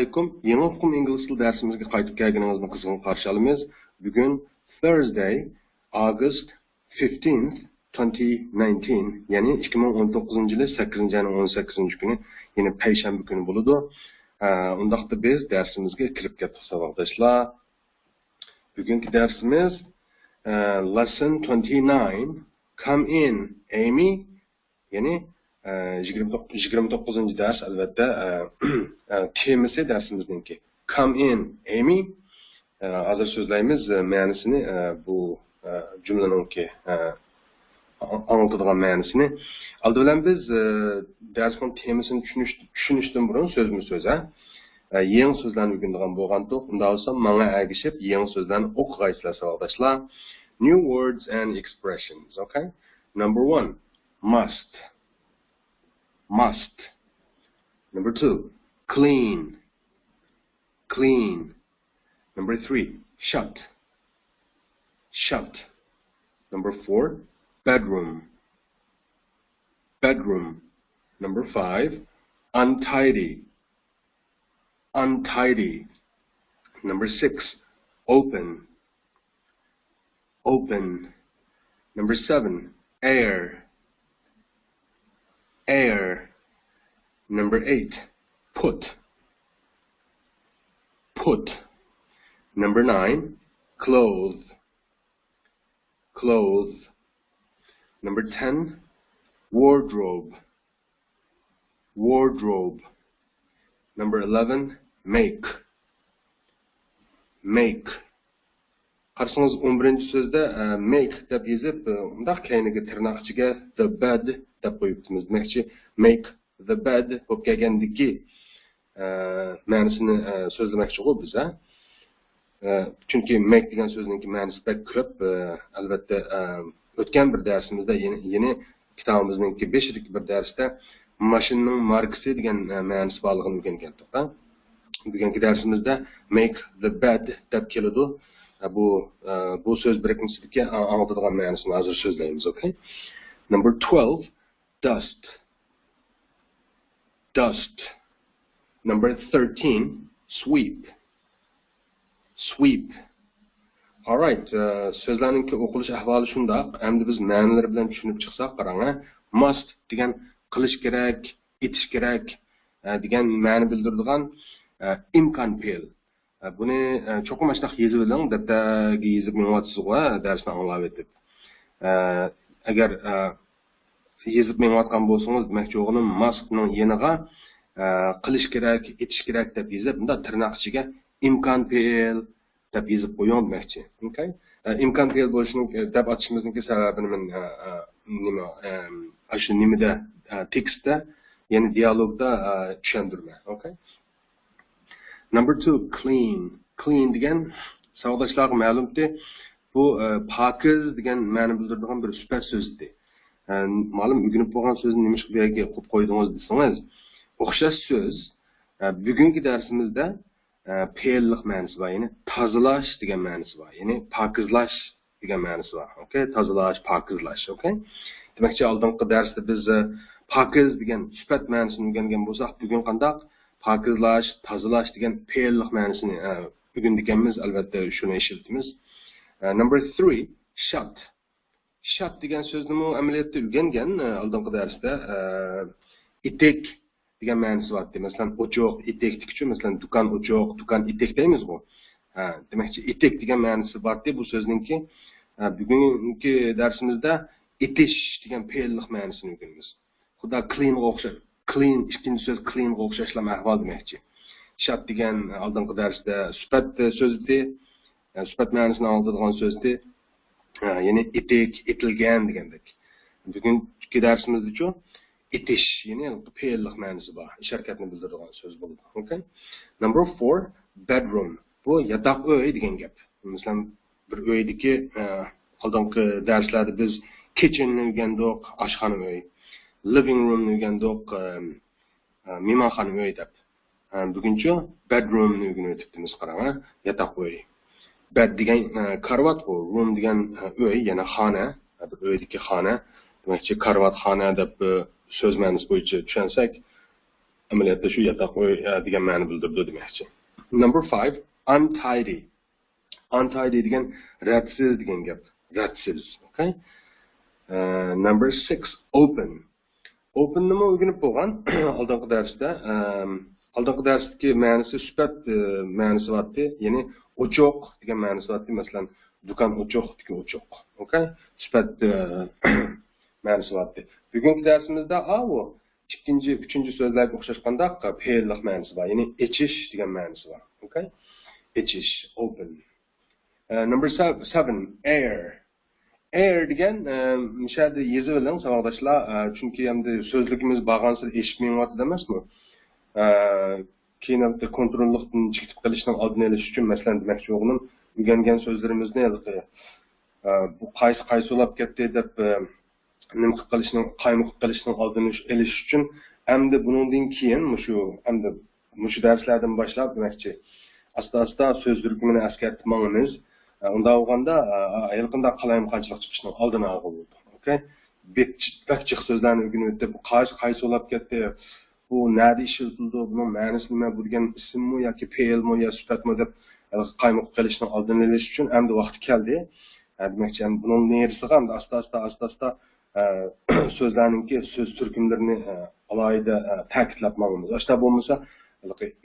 alaykum. Yeni oqum ingliz tili darsimizga qaytib kelganingizni qizg'in qarshi olamiz. Bugun Thursday, August 15th, 2019, ya'ni 2019 yili 8-ayning 18 kuni, ya'ni payshanba kuni bo'ladi. Undaqda biz darsimizga kirib ketdik savoldoshlar. Bugungi darsimiz lesson 29, come in Amy, ya'ni 29 ders albatta temasi darsimizningki. Come in Amy. Hozir so'zlaymiz ma'nosini bu jumlaningki anlatadigan ma'nosini. Aldi bilan biz darsning temasini tushunishdan burun so'zma-so'z yangi so'zlarni o'rganadigan bo'lgandik. Unda bo'lsa menga ergishib yangi so'zlarni o'qigaysizlar savoldoshlar. New words and expressions, okay? Number 1, must. Must. Number 2, clean. Clean. Number 3, shut. Shut. Number 4, bedroom. Bedroom. Number 5, untidy. Untidy. Number 6, open. Open. Number 7, air. Air. Number 8, put. Put. Number 9, clothe. Clothe. Number 10, wardrobe. Wardrobe. Number 11, make. Make. Qarsangiz 11-sözdə make deb yazıb, undaq keyniga tirnaq ichiga the bed deb qo'yibmiz. Demakchi make the bed bo'lib kelgandiki ma'nosini so'zlamoqchi qo'y biz. Chunki make degan so'zningki ma'nosi pek ko'p. Albatta o'tgan bir darsimizda yeni kitobimizningki 5-lik bir darsda mashinaning markasi degan ma'nosi borligini o'rgangandik. Bugungi darsimizda make the bed deb keladi. Bu söz birikmesiga anlatadigan ma'nosini hozir so'zlaymiz, okay? Number 12, dust. Dust. Number 13, sweep. Sweep. All right, so'zlarningki o'qilish ahvoli shundoq. Endi biz ma'nolari bilan tushunib chiqsak, qarang, must degan qilish kerak, etish kerak degan ma'ni bildiradigan imkon fe'l. Buni cho'qim ashnaq yezib oling, daftarga yezib menyotsiz va darsni anglab etib. Agar yezib menyotgan bo'lsangiz, demakchi o'g'lim mustning yeniga qilish kerak, etish kerak deb yezib, bunda tirnoq ichiga imkon fe'l deb yezib qo'ying demakchi. Okay? Imkon fe'l bo'lishini deb atishimizning sababini men shu nimada tekstda, ya'ni dialogda tushundirman. Okay? Number 2, clean. Clean degan savoldoshlarga ma'lumki, bu pokiz degan ma'ni bildiradigan bir sifat so'zdi. Ma'lum o'rganib bo'lgan so'zni nima qilib qo'yib qo'ydingiz desangiz, o'xshash so'z bugungi darsimizda fe'llik ma'nosi bor, ya'ni tozalash degan ma'nosi bor, ya'ni pokizlash degan ma'nosi bor. Okay? Tozalash, pokizlash, okay? Demakchi oldingi darsda biz pokiz degan sifat ma'nosini o'rgangan bo'lsak, bugun qanday pokizlash, tozalash degan fe'llik ma'nosini o'rganganmiz, albatta shuni ishlatamiz. Number 3, shut. Shut degan so'zni mu amaliyotda o'rgangan oldingi darsda itek degan ma'nosi bor. Masalan, o'choq, itek tikchi, masalan, do'kon, o'choq, do'kon, itek deymiz-ku. Demakchi itek degan ma'nosi bor-da bu so'zningki bugungi darsimizda etish degan fe'llik ma'nosini o'rganamiz. Xudo clean-ga o'xshab clean, ikkinchi so'z clean ga o'xshashlar ahvol demakchi. Shut degan oldingi darsda sifat so'zdi, sifat ma'nosini oladigan so'zdi. Ya'ni etik, etilgan degandek. Bugungi darsimizda-chu etish, ya'ni fe'llik ma'nosi bor, ish harakatni bildiradigan so'z bo'ladi. Okay? Number 4, bedroom. Bu yotoq uy degan gap. Masalan, bir uydagi oldingi darslarda biz kitchenni o'rgandik, oshxona uy. Living room o'rgandik, mehmonxona uy deb. Buguncha bedroomni o'rganib qarang, yotoq uy. Bed degan karvat, room degan uy, yana xona, bir uydagi xona. Demakchi karvat xona deb so'z ma'nosi bo'yicha tushunsak, amaliyotda shu yoqqa qo'y degan ma'ni bildirdi demoqchi. Number 5, untidy. Untidy degan radsiz degan gap. Radsiz, okay? Number 6, open. Open nima o'rganib bo'lgan oldingi darsda, oldingi darsdagi ma'nosi sifat ma'nosi vardı, ya'ni ochoq degan ma'nosi vardı. Masalan, do'kon ochoq degan ochoq, okay? Sifat ma'nosi vardı. Bugungi darsimizda o ikkinchi, uchinchi so'zlarga o'xshashganda fe'llik ma'nosi bor, ya'ni echish degan ma'nosi bor, okay? Echish, open. Number 7, air. Air degan mishada yezib oling savoldoshlar, chunki endi so'zligimiz bag'ansiz eshitmayapti emasmi? Keyin ham kontrollikdan chiqib qolishning oldini olish uchun masalan demoqchi o'g'lim o'rgangan so'zlarimizni bu qaysi olib ketdi deb nima qilib qilishning, qaymoq qilishning oldini olish uchun hamda bundan keyin shu darslardan boshlab demoqchi asta-asta so'zligimni eskartib mangimiz. Unda olganda yaqinda qalayimqanchilik chiqishning oldini olib, okay? Bekchiq so'zlarni o'rganib o'tib, qaysi olib ketdi, bu nada ishlatildi, buning ma'nosi nima, bu degan ismmi yoki fe'lmi yo sifatmi deb qaymoq qilishning oldini olish uchun endi vaqti keldi. Demakchi, buning nerasiga ham asta-asta so'zlarningki so'z turkumlarini alohida ta'kidlab ma'lummiz. Ashta bo'lmasa,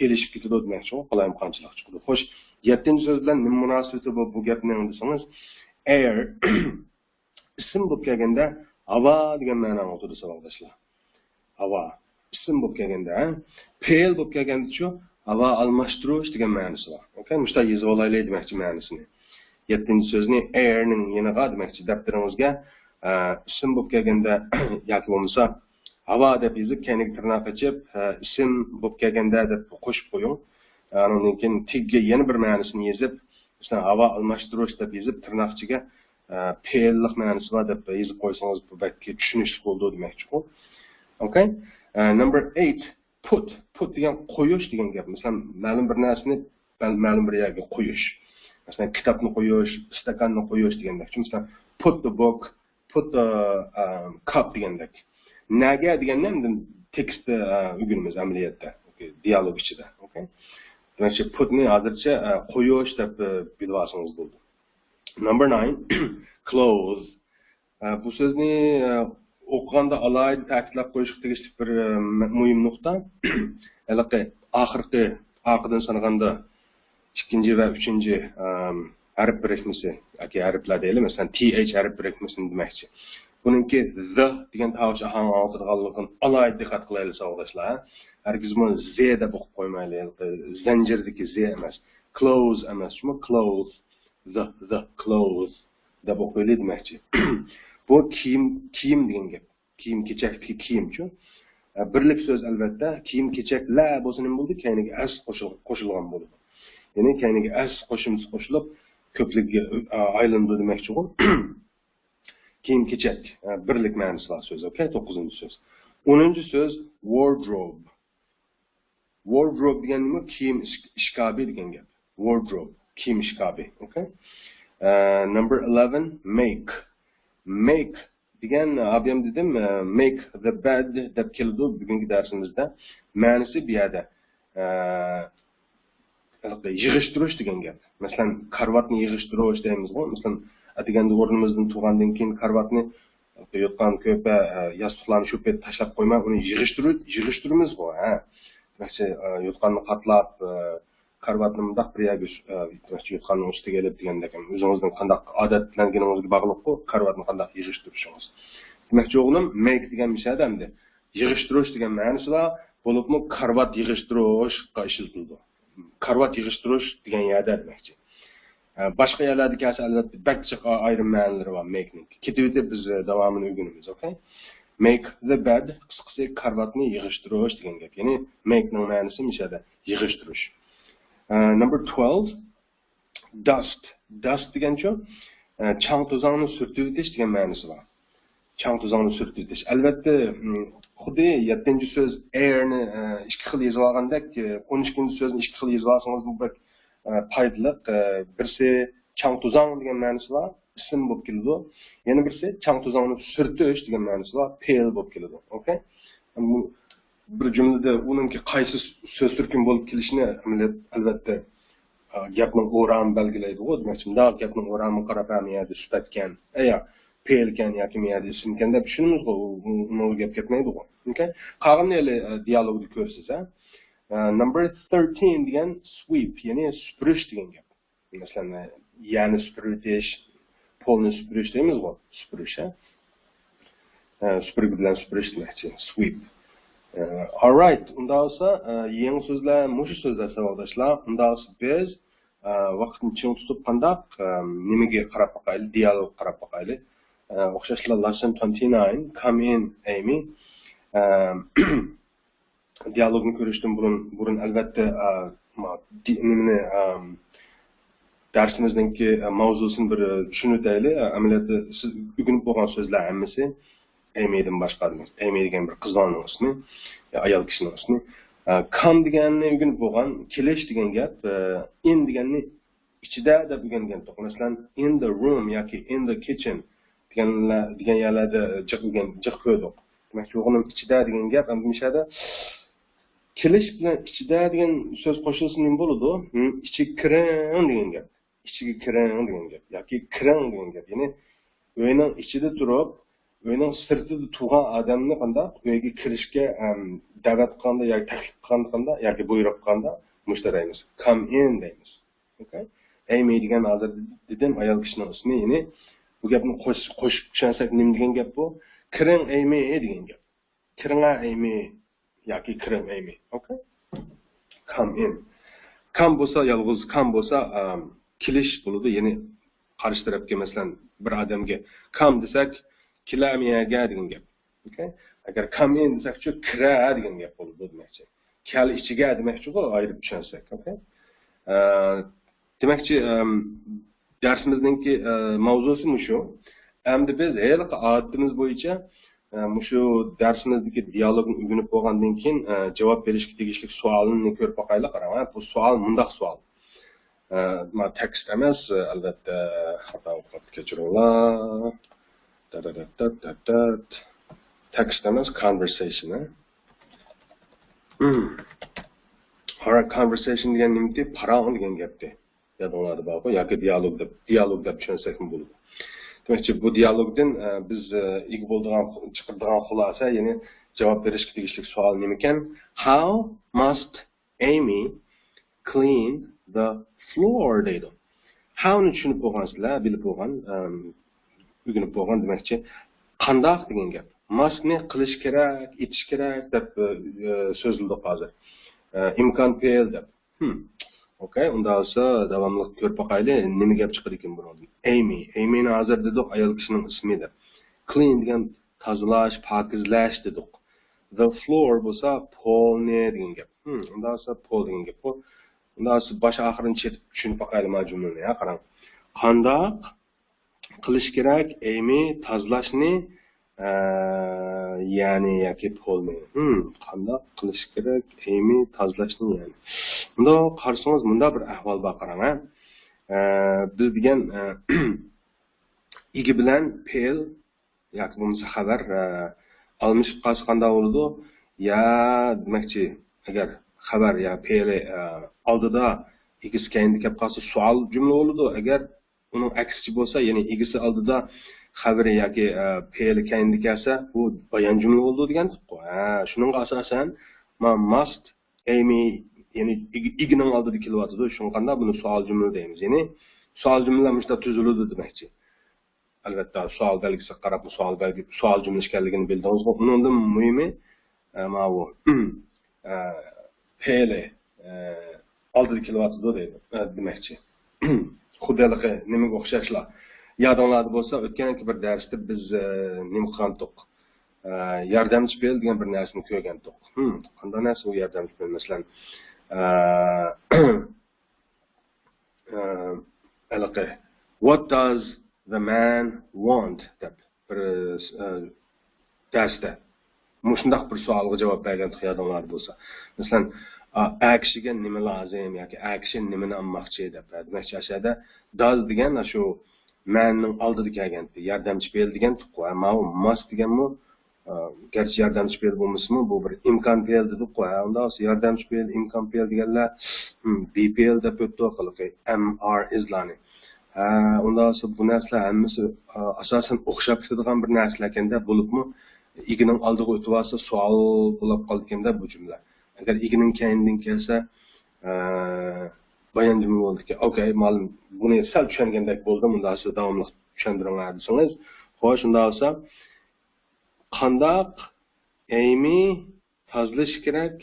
elishib ketadi demoqchi, qalayimqanchilik chiqadi. Xo'sh, 7-so'z bilan nima munosabati bu gapni desangiz, air ism bo'lib kelganda havo degan ma'noni o'tadi savoldoshlar. Havo ism bo'lib kelganda, fe'l bo'lib kelganda-chu havo almashtirish degan ma'nosi bor. Okay, mushta yozib olaylik demoqchi ma'nosini. 7-so'zni airning yeniga demoqchi daftaringizga ism bo'lib kelganda yoki bo'lmasa havo deb yozib, keyingi tirnoq ochib, ism bo'lib kelganda deb qo'shib qo'ying. Undan keyin tigga yana bir ma'nosini yozib, masalan havo almashtirish deb yozib, tirnoqchiga fe'llik ma'nosi bor deb yozib qo'ysangiz, bu balki tushunishli bo'ldi demoqchi-ku. Okay? Number 8, put. Put degan qo'yish degan gap. Masalan, ma'lum bir narsani ma'lum bir yerga qo'yish. Masalan, kitobni qo'yish, stakanni qo'yish degandek. Masalan, put the book, put the cup degandek. Naga deganda tekstni o'rganamiz amaliyotda, dialog ichida, okay? Demakchi, putni hozircha qo'yish deb bilib olsangiz bo'ldi. Number 9, clothes. Bu so'zni o'qiganda alohida ta'kidlab qo'yish tegishli bir muhim nuqta. Alaqi oxirdan sanaganda 2 va 3 harf birikmasi yoki harflar deylik, masalan th harf birikmasini demoqchi. Buningki the degan tovush ahang oltirganligini alohida diqqat qilaylik savoldoshlar. Hargizmi z deb o'qib qo'ymaylik. Zanjirdagi z emas. Clothes emas, shumi clothes. The clothes deb o'qiylik demoqchi. Bu kiyim degan gap. Kiyim-kechakdagi kiyim-chu. Birlik so'z albatta kiyim-kechaklar bo'lsa nima bo'ldi? Keyingi as qo'shilgan bo'ldi. Ya'ni keyingi as qo'shimchasi qo'shilib ko'plikka aylandi demoqchi-ku. Kiyim-kechak birlik ma'nosi bor so'z, okay? 9-so'z. 10-so'z wardrobe. Wardrobe degan nima? Kiyim ishkobi degan gap. Wardrobe, kiyim ishkobi, okay? Number 11, make. Make degan abiyam dedim, make the bed deb keldi bugungi darsimizda. Ma'nosi bu yerda yig'ishtirish degan gap. Masalan, karvatni yig'ishtirish deymizmi? Masalan, atiganda o'rnimizdan turgandan keyin karvatni yotgan ko'pa yostiqlarni shu paytda tashlab qo'ymay, uni yig'ishtiramiz bu, ha. Demakchi, yotganni qatlab karvatni mundaq bir yerga yotganning ustiga olib degandek, o'zingizning qanday odatlanganingizga bog'liq-ku, karvatni qanday yig'ishtirishingiz. Demakchi, o'g'lim, make degan mishada endi yig'ishtirish degan ma'nosi bor, bo'libmi karvat yig'ishtirishga ishlatildi. Karvat yig'ishtirish degan yerda demakchi. Başqa yerlardagi kelsa albatta bakchiq ayrim ma'nolari bor makening. Ketib biz davomini o'rganamiz, okay? Make the bed qisqasi karvatni yig'ishtirish degan gap. Ya'ni make ning ma'nosi mishada yig'ishtirish. Number 12, dust. Dust degancha chang to'zonni surtib degan ma'nosi bor. Chang to'zonni surtib. Albatta, xuddi 7-so'z airni ikki xil yozib olgandek, 12-so'zni ikki xil yozib olsangiz bu foydali. Birisi chang to'zon degan ma'nosi bor, ism bo'lib keladi. Yana birisi chang to'zonni surtish degan ma'nosi bor, fe'l bo'lib keladi. Okay? bir cümlede onunki qaysi söz türküm bo'lib kelishini albatta gapning o'rami belgilaydi. O demak, shunday gapning o'rami qarab ham yerda sifatgan, fe'lkan yoki miyada ismkan deb tushunamiz ku, uni gap ketmaydi ku. Okay? Qolganini dialogda ko'rsiz, ha. Number 13 degan sweep, ya'ni supurish degan gap. Masalan, yani supurish, polni supurish deymiz ku, supurish, ha. Supurgi bilan supurish demakchi, sweep. Alright, unda olsa yangi so'zlar, mushu so'zlar savoldoshlar. Unda olsa biz vaqtni ching tutib qandaq nimaga qarab boqaylik, dialog qarab boqaylik. O'xshashlar lesson 29, come in Amy. Dialogni ko'rishdan burun albatta nimani darsimizninki mavzusini bir tushunaylik. Amaliyotda siz o'rganib bo'lgan so'zlar hammasi Amy'dan boshqa emas. Amy degan bir qizning ismi, ayol kishining ismi. Come deganni o'rganib bo'lgan, kelish degan gap, in deganni ichida deb o'rgangan. Masalan, in the room yoki in the kitchen degan yerlarda jiq ko'rdik. Demak, o'g'lim ichida degan gap ham mishada kelish bilan ichida degan so'z qo'shilsa nima bo'ladi? Ichiga kiring degan gap. Ichiga kiring degan gap yoki kiring degan gap. Ya'ni uyning ichida turib, uyning sirtida turgan odamni qanday uyga kirishga da'vat qilganda yoki taklif qilganda yoki buyruq qilganda mushtaraymiz. Come in deymiz. Okay? Amy degan hozir dedim ayol kishining ismi, ya'ni bu gapni qo'shib tushunsak nima degan gap bu? Kiring Amy degan gap. Kiringa Amy yoki kiring Amy. Okay? Come in. Come bo'lsa yolg'iz, come bo'lsa kelish bo'ladi, ya'ni qarshi tarafga masalan bir odamga come desak, kilamiyaga degan gap. Okay? Agar come in desak-chi, kira degan gap bo'ladi demakchi. Kal ichiga demakchi, ayirib tushunsak, okay? Demakchi, darsimizning mavzusi mushu. Endi biz odatimiz bo'yicha mushu darsimizdagi dialogni o'rganib bo'lgandan keyin javob berishga tegishli savolni ko'rib boqaylik. Qarang, bu savol mundaq savol. Ma tekst emas, albatta xato qilib kechiringlar. Text emas, conversation. Alright, conversation degan nimati parang degan gapdi. Yadinglarda bor, yoki dialog deb tushunsak ham bo'ladi. Demakchi, bu dialogdan biz ega bo'ladigan chiqaradigan xulosa, ya'ni javob berishga tegishli savol nima ekan? How must Amy clean the floor deydi. How ni tushunib bo'lgansizlar, bilib bo'lgan, o'rganib bo'lgan demakchi, qandoq degan gap. Must ni qilish kerak, etish kerak deb so'zildi hozir. Imkon fe'l deb. Okay, unda olsa davomli ko'rib boqaylik, nima gap chiqadi ekan bundan. Amy ni hozir dedik ayol kishining ismi deb. Clean degan tozalash, pokizlash dedik. The floor bo'lsa polni degan gap. Unda olsa pol degan gap. Unda olsa bosh oxirini chetib tushunib boqaylik mana jumlani, qarang. Qandoq qilish kerak Amy tozalashni, ya'ni yoki polni. Qandoq qilish kerak Amy tozalashni, ya'ni. Bunda qarasangiz, bunda bir ahvol bor, qarang. Biz degan igi bilan fe'l yoki bo'lmasa xabar almashib qolsa qanday bo'ladi? Ya demakchi, agar xabar ya fe'l oldida igisi keyinda kelib qolsa savol jumla bo'ladi. Agar uning aksichi bo'lsa, ya'ni igisi oldida xabari yoki fe'l keyinda kelsa, bu bayon jumla bo'ladi degan-ku. Shuningga asosan must Amy, ya'ni igining oldida kelyapti. Shunqanda buni savol jumla deymiz. Ya'ni savol jumla mishda tuziladi demakchi. Albatta savol belgisiga qarab savol jumla ekanligini bildingiz. Undan muhimi mana bu fe'l oldida kelyapti deydi demakchi. Xuddilikqa nimaga o'xshashlar. Yadinglarda bo'lsa, o'tganki bir darsda biz nima qilgandik? Yordamchi fe'l degan bir narsani ko'rgandik. Qanday narsa u yordamchi fe'l? Masalan, what does the man want deb bir darsda mushundaq bir savolga javob bergandik yadinglarda bo'lsa. Masalan, actionga nima lozim yoki action nimani olmoqchi deb. Demak, aslida does degan shu manning oldida kelgan yordamchi fe'l degan tuqqu. Mana must deganmi gerçi yardımcı fe'l bo'lmasmi, bu bir imkon fe'l deb qo'ya. Unda yordamchi fe'l, imkon fe'l deganlar BPL deb o'tdi qilib, MR izlani. Unda bu narsalar hammasi asosan o'xshab ketadigan bir narsalar ekanda, bo'libmi igining oldiga o'tib olsa savol bo'lib qolganda bu jumla. Agar igining keyindan kelsa bayon jumla bo'ldiki, okey, ma'lum buni sal tushungandek bo'ldim, unda davomli tushuntiringlar desangiz, xo'sh, unda olsa qandaq Amy tozalash kerak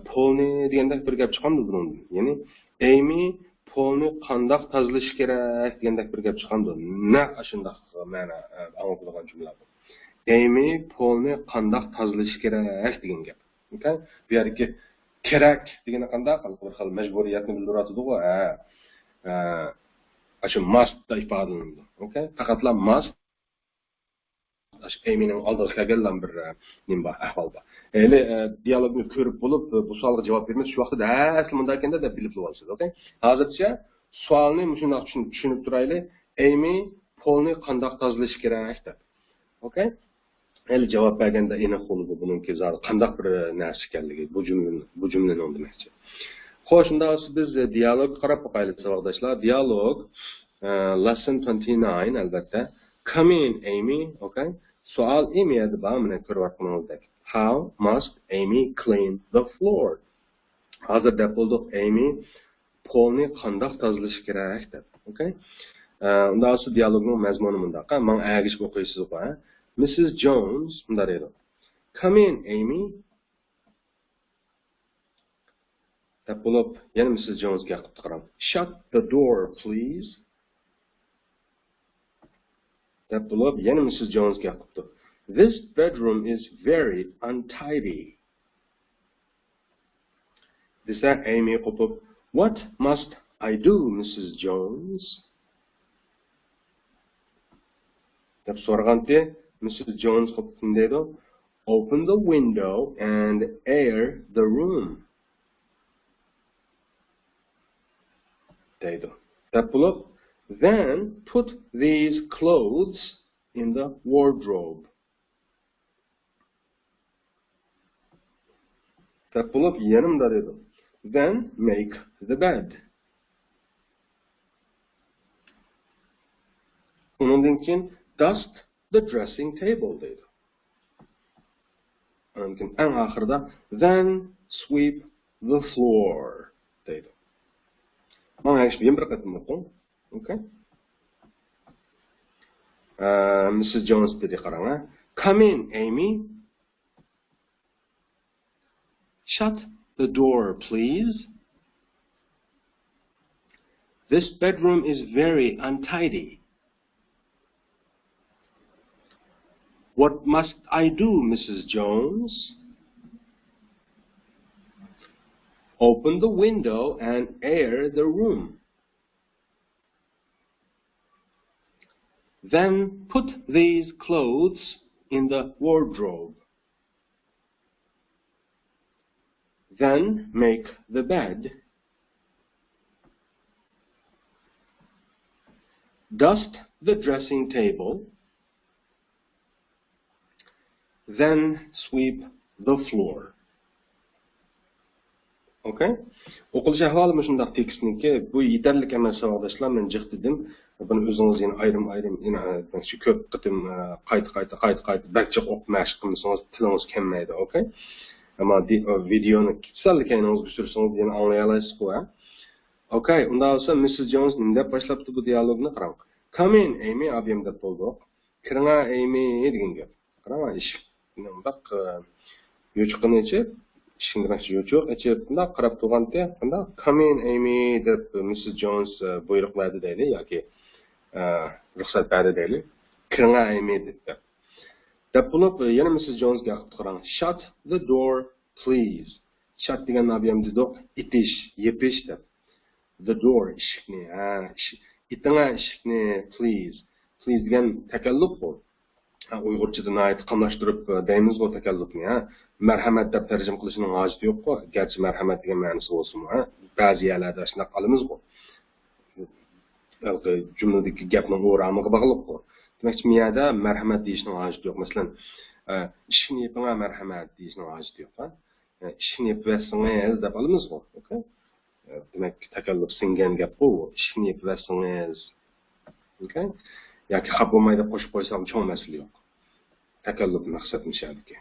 polni degandek bir gap chiqamdi bundan. Ya'ni Amy polni qandaq tozalash kerak degandek bir gap chiqamdi. Na shunday ma'no anglatadigan jumla bu. Amy polni qandaq tozalash kerak degan gap. Okay? Bu yerga kerak degani qandaq bir xil majburiyatni bildiradi-ku. Shu must da ifodalanadi. Okay? Faqatla must Amy'nin aldığı kelgan bir nimba ahvol bor. Eli dialogni ko'rib bo'lib, bu savolga javob bermay, shu vaqtda asli bunday ekanda deb bilib olasiz, okay? Hozircha savolni shunday tushunib turaylik. Amy polni qandoq tozalash kerak deb. Okay? Eli javob berganda aniq bo'ladi buningki zor qandoq bir narsa ekanligi, bu jumlani demoqchi. Xo'sh, unda biz dialog qarab boqaylik savoldoshlar. Dialog lesson 29 albatta. Come in, Amy, okay? Savol Amy'ga ba'mini ko'ryapmiz. How must Amy clean the floor? Hozir deb bo'ldik, Amy polni qandoq tozalash kerak deb. Okay? Unda shu dialogning mazmuni bunday. Men agishib o'qiysiz qo'y. Mrs. Jones bunday dedi. Come in, Amy. Deb bo'lib, yana Mrs. Jonesga qarab. Shut the door, please. Deb bo'lib, yana Mrs. Jonesga qarab. This bedroom is very untidy. Desa Amy qo'pib, what must I do, Mrs. Jones? Deb so'raganda, Mrs. Jones qo'pib dedi, open the window and air the room. Dedi. Deb bo'lib, then put these clothes in the wardrobe. Deb bo'lib, yanimda dedi. Then make the bed. Undan keyin dust the dressing table dedi. Undan keyin eng oxirida then sweep the floor dedi. Mana actually bir qatim o'qing. Okay? Mrs. Jones dedi qarang. Come in, Amy. Shut the door, please. This bedroom is very untidy. What must I do, Mrs. Jones? Open the window and air the room. Then put these clothes in the wardrobe. Then make the bed. Dust the dressing table. Then sweep the floor. Okay? O'qilish ahvoli shunday tekstniki, bu yetarli emas savoldoshlar, men jiqdidim. Buni o'zingiz yana ayrim shu ko'p qitim qayta bakchiq o'qib mashq qilsangiz tilingiz kelmaydi, okay? Ama videoni sal keyiningizga sursangiz yana anglay olasiz-ku. Okay, unda olsa Mrs. Jones nima deb boshlabdi bu dialogni qarang. Come in, Amy, abim deb bo'ldi. Kiringa Amy degan gap. Qarang, eshik bundaq yo'chiqni ichib, ishingdan yo'chiq ichib, bundaq qarab turganda, bundaq come in, Amy deb Mrs. Jones buyruq berdi deydi yoki ruxsat berdi deydi. Kiringa Amy deb. Deb bo'lib, yana Mrs. Jonesga qarang. Shut the door, please. Shut degan abim dedi, itish, yepish deb. The door, eshikni, itinga eshikni, please. Please degan takalluf bu. Uyg'urchada nayt qamlashtirib deymiz bu takallufni, marhamat deb tarjima qilishning hojati yo'q-ku. Garchi marhamat degan ma'nosi bo'lsin-mu, ba'zi yerlarda shunday qilamiz bu. Jumladagi gapning o'ramiga bog'liq bu. Demakchi, miyada marhamat deyishning hojati yo'q. Masalan, ishni yapınga merhamet deyişini acı diyor. İşini yapıversingiz dep alamiz go. Okay? Demek takalluf singen gap bu. İşini yapıversingiz. Okay? Yoki xafa bo'lmay deb qo'shib qo'ysam cho'ng masala yo'q. Takalluf maqsad nishadiki.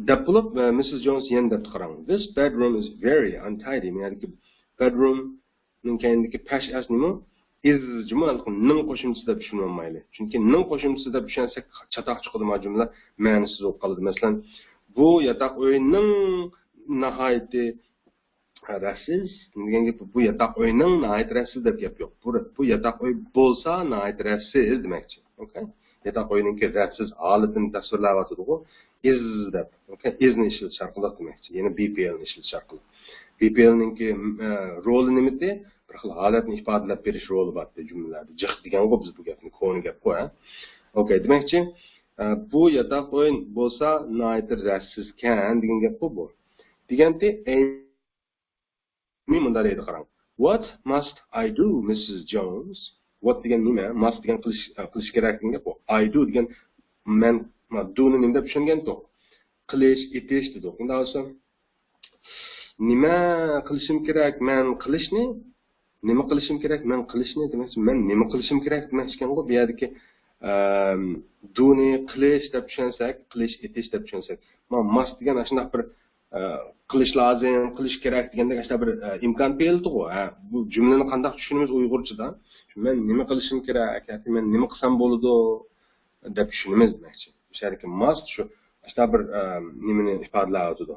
Deb bo'lib Mrs. Jones yana deb qarang. This bedroom is very untidy. Yani bedroom ning kendiki pesh as nima? Is jumal ning qo'shimchasi deb tushunolmayli. Chunki ning qo'shimchasi deb tushunsak chatoq chiqadi jumla ma'nisiz bo'lib qoladi. Masalan, bu yotoq uyning nihoyatda rassiz, bu yotoq uyning nihoyat rassiz deb gap yo'q. Bu yotoq uy bo'lsa nihoyat rassiz demakchi. Okay? Yotoq uyninki rassiz holatini tasvirlayotidi-ku. Is deb. Okay? Isni ishlatish orqali demakchi. Ya'ni BPL ni ishlatish orqali. BPL ninki roli nimada? Bir xil holatni ifodalab berish roli bor jumlalarda. Jiq degan-ku biz bu gapni ko'ni gap qo'y. Okay, demakchi bu yotoq uy bo'lsa nihoyat rassiz kan degan gap bu. Deganda What must I do, Mrs. Jones? What degan nima? Must degan qilish kerak degan gap. I do degan men do'ni nima deb tushungan to'q. Qilish, etish dedik. Unda olsam nima qilishim kerak? Men qilishni, nima qilishim kerak? Men qilishni demak, men nima qilishim kerak demak ekan-ku. Bu yerdagi do'ni qilish deb tushunsak, qilish, etish deb tushunsak. Men must degan shunday bir qilish lozim, qilish kerak degandek ashta bir imkon berildi-ku. Bu jumlani qanday tushunamiz Uyg'urchada? Men nima qilishim kerak, yoki men nima qilsam bo'ladi deb tushunamiz demakchi. O'sha must shu ashta bir nimani ifodalayotdi.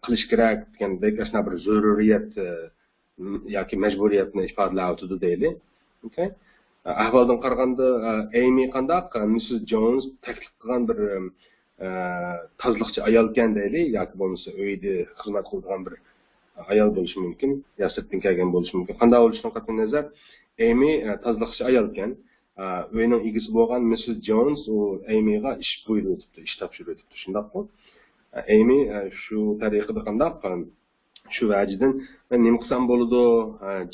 Qilish kerak degandek ashta bir zaruriyat yoki majburiyatni ifodalayotdi deylik. Okay? Ahvoldan qaraganda Amy qandaq Mrs. Jones taklif qilgan bir tazliqchi ayol ekan deylik, yoki bo'lmasa uyda xizmat qiladigan bir ayol bo'lishi mumkin, yo sirtdan kelgan bo'lishi mumkin. Qanday bo'lishidan qat'iy nazar, Amy tazliqchi ayol ekan. Uyning egasi bo'lgan Mrs. Jones u Amyga ish buyuribdi, ish topshiribdi. Shundaqmi? Amy shu tariqada qandaq shu vajidan men nima qilsam bo'ladi,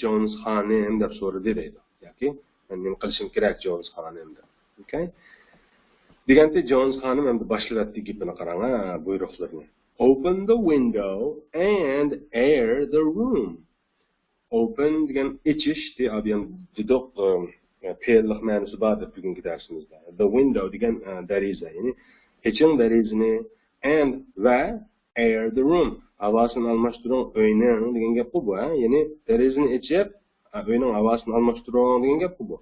Jones xonim deb so'radi deydi. Yoki men nima qilishim kerak Jones xonim deb. Okay? Deganda Jones xonim endi boshlayotdi gapini qarang, buyruqlarni. Open the window and air the room. Open degan ichish deyapman. Didoq fe'llik ma'nosi bor deb bugungi darsimizda. The window degan dariza, ya'ni iching darizani and va air the room. Havosini almashtiring uyning degan gap bu, ya'ni darizani ichib uyning havosini almashtiring degan gap bu.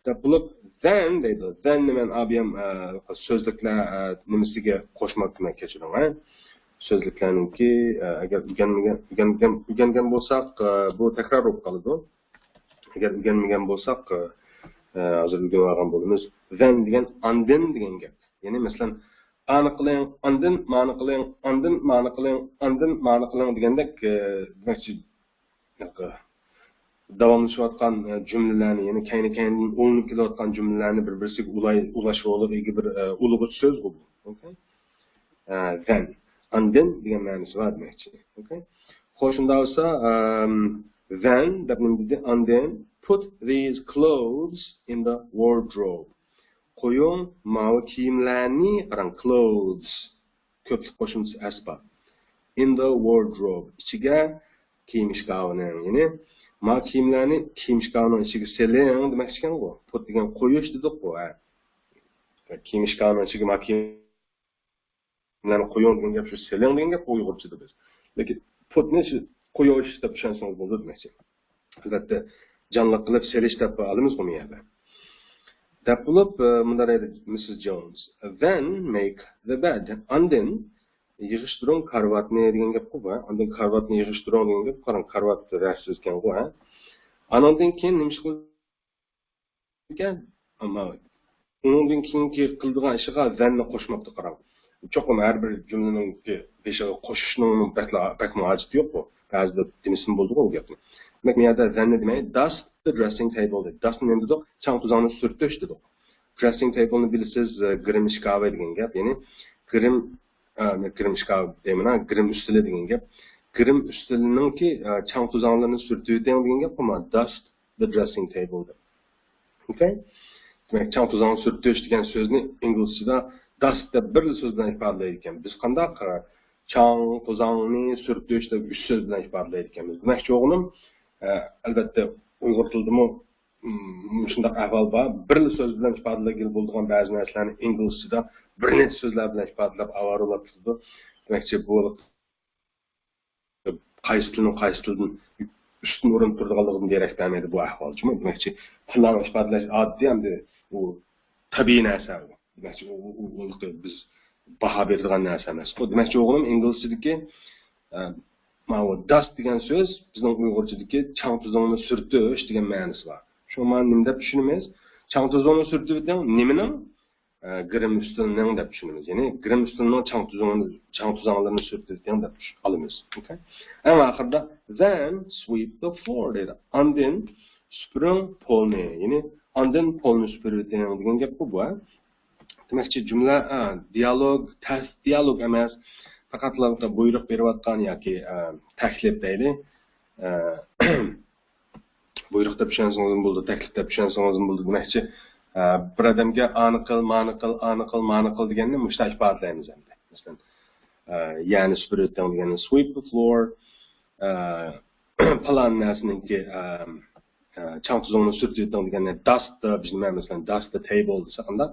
Tapılıb then deydi. Then men abiyam sözlükler nimasiga qo'shmoqchiman kechiring, Sözlüklarninki agar o'rgangan bo'lsak, bu takror bo'lib qoladi. Agar o'rganmagan bo'lsak, hozir o'rgangan bo'lamiz. Then degan andin degan gap. Ya'ni masalan ani qiling, andin ma'ni qiling, andin ma'ni qiling, andin ma'ni qiling degandek demakchi davomlashayotgan jumlalarni, ya'ni kayni-kayni o'linib kelayotgan jumlalarni bir-birisiga ulashib olib, bir ulug'ich so'z bu. Okay? Then, andin degan ma'nosi bor demakchi. Okay? Xo'sh, shunda bo'lsa, then deb nima dedi? Andin put these clothes in the wardrobe. Qo'ying mavi kiyimlarni, qarang, clothes ko'plik qo'shimchasi asbab. In the wardrobe, ichiga kiyim shkafini, ya'ni ma kiyimlarni kiyim shkafining ichiga seling demak ekan-ku. Put degan qo'yish dedik-ku. Kiyim shkafining ichiga ma kiyimlarni qo'ying degan gap shu seling degan gap Uyg'urchada biz. Lekin putni shu qo'yish deb tushunsangiz bo'ladi demakchi. Albatta jonli qilib serish deb olamiz buni yerda. Deb bo'lib, bunda deydi Mrs. Jones. Then make the bed. Andin yig'ishtiring karvatni degan gap bu. Andin karvatni yig'ishtiring degan gap, qarang, karvat rassiz ekan-ku. Anondan keyin nima ish qilgan? Ammo undan keyingi qildigan ishiga thenni qo'shmoqda, qarang. Cho'qim har bir jumlaning beshiga qo'shishning bakma hojati yo'q bu. Ba'zida demisim bo'ldi-ku bu gapni. Demak, bu yerda thenni demay, dust the dressing table dedi. Dust nima dedik? Chang tuzog'ini surtish dedik. Dressing table'ni bilasiz, grim shkafi degan gap, ya'ni grim shkaf deyman, grim ustuli degan gap. Grim ustulininki chang tuzog'larini surtib degan gap, ammo dust the dressing table. Okay? demak chang tuzog'ini surtish degan so'zni inglizchada dust deb bir so'z bilan ifodalaydi ekan. Biz qanday chang tuzog'ini surtish deb 3 so'z bilan ifodalaydi ekanmiz. Demakchi o'g'lim, albatta uyg'ur tilidami shunday ahvol bor. Bir so'z bilan ifodalagan bo'lgan ba'zi narsalarni inglizchada bir necha so'zlar bilan ifodalab avorolabdi. Demakchi bu qaysi tildan üstün o'rin turadiganligini derak bermaydi bu ahvol. Demakchi tillarni ifodalash oddiy hamda u tabiiy narsa. Demakchi u biz baho beradigan narsa emas. Demakchi o'g'lim inglizchadagi mana dust degan so'z bizning uyg'urchadagi chang tuzog'ini surtish degan ma'nosi bor. Shu ma'noni nima deb tushunamiz? Chang tuzog'ini surtish nimaning grim üstünün deb tushunamiz. Ya'ni grim üstünün chang tuzog'larini surtadigan deb olamiz. Okay? Ama oxirida then sweep the floor dedi. Andin süpürün polni. Ya'ni andin polni süpüradigan degan gap bu. Demakchi jumla dialog emas, faqatlar buyruq berayotgan yoki taklif deyli. Buyruq deb tushunsangiz bo'ldi, taklif deb tushunsangiz bo'ldi. Demakchi bir odamga ani qil deganni mushta ifodalaymiz endi. Masalan, ya'ni supuradigan degani sweep the floor, plan narsaniki chang tuzog'ini surtadigan degani dust bizning masalan dust the table desa qanda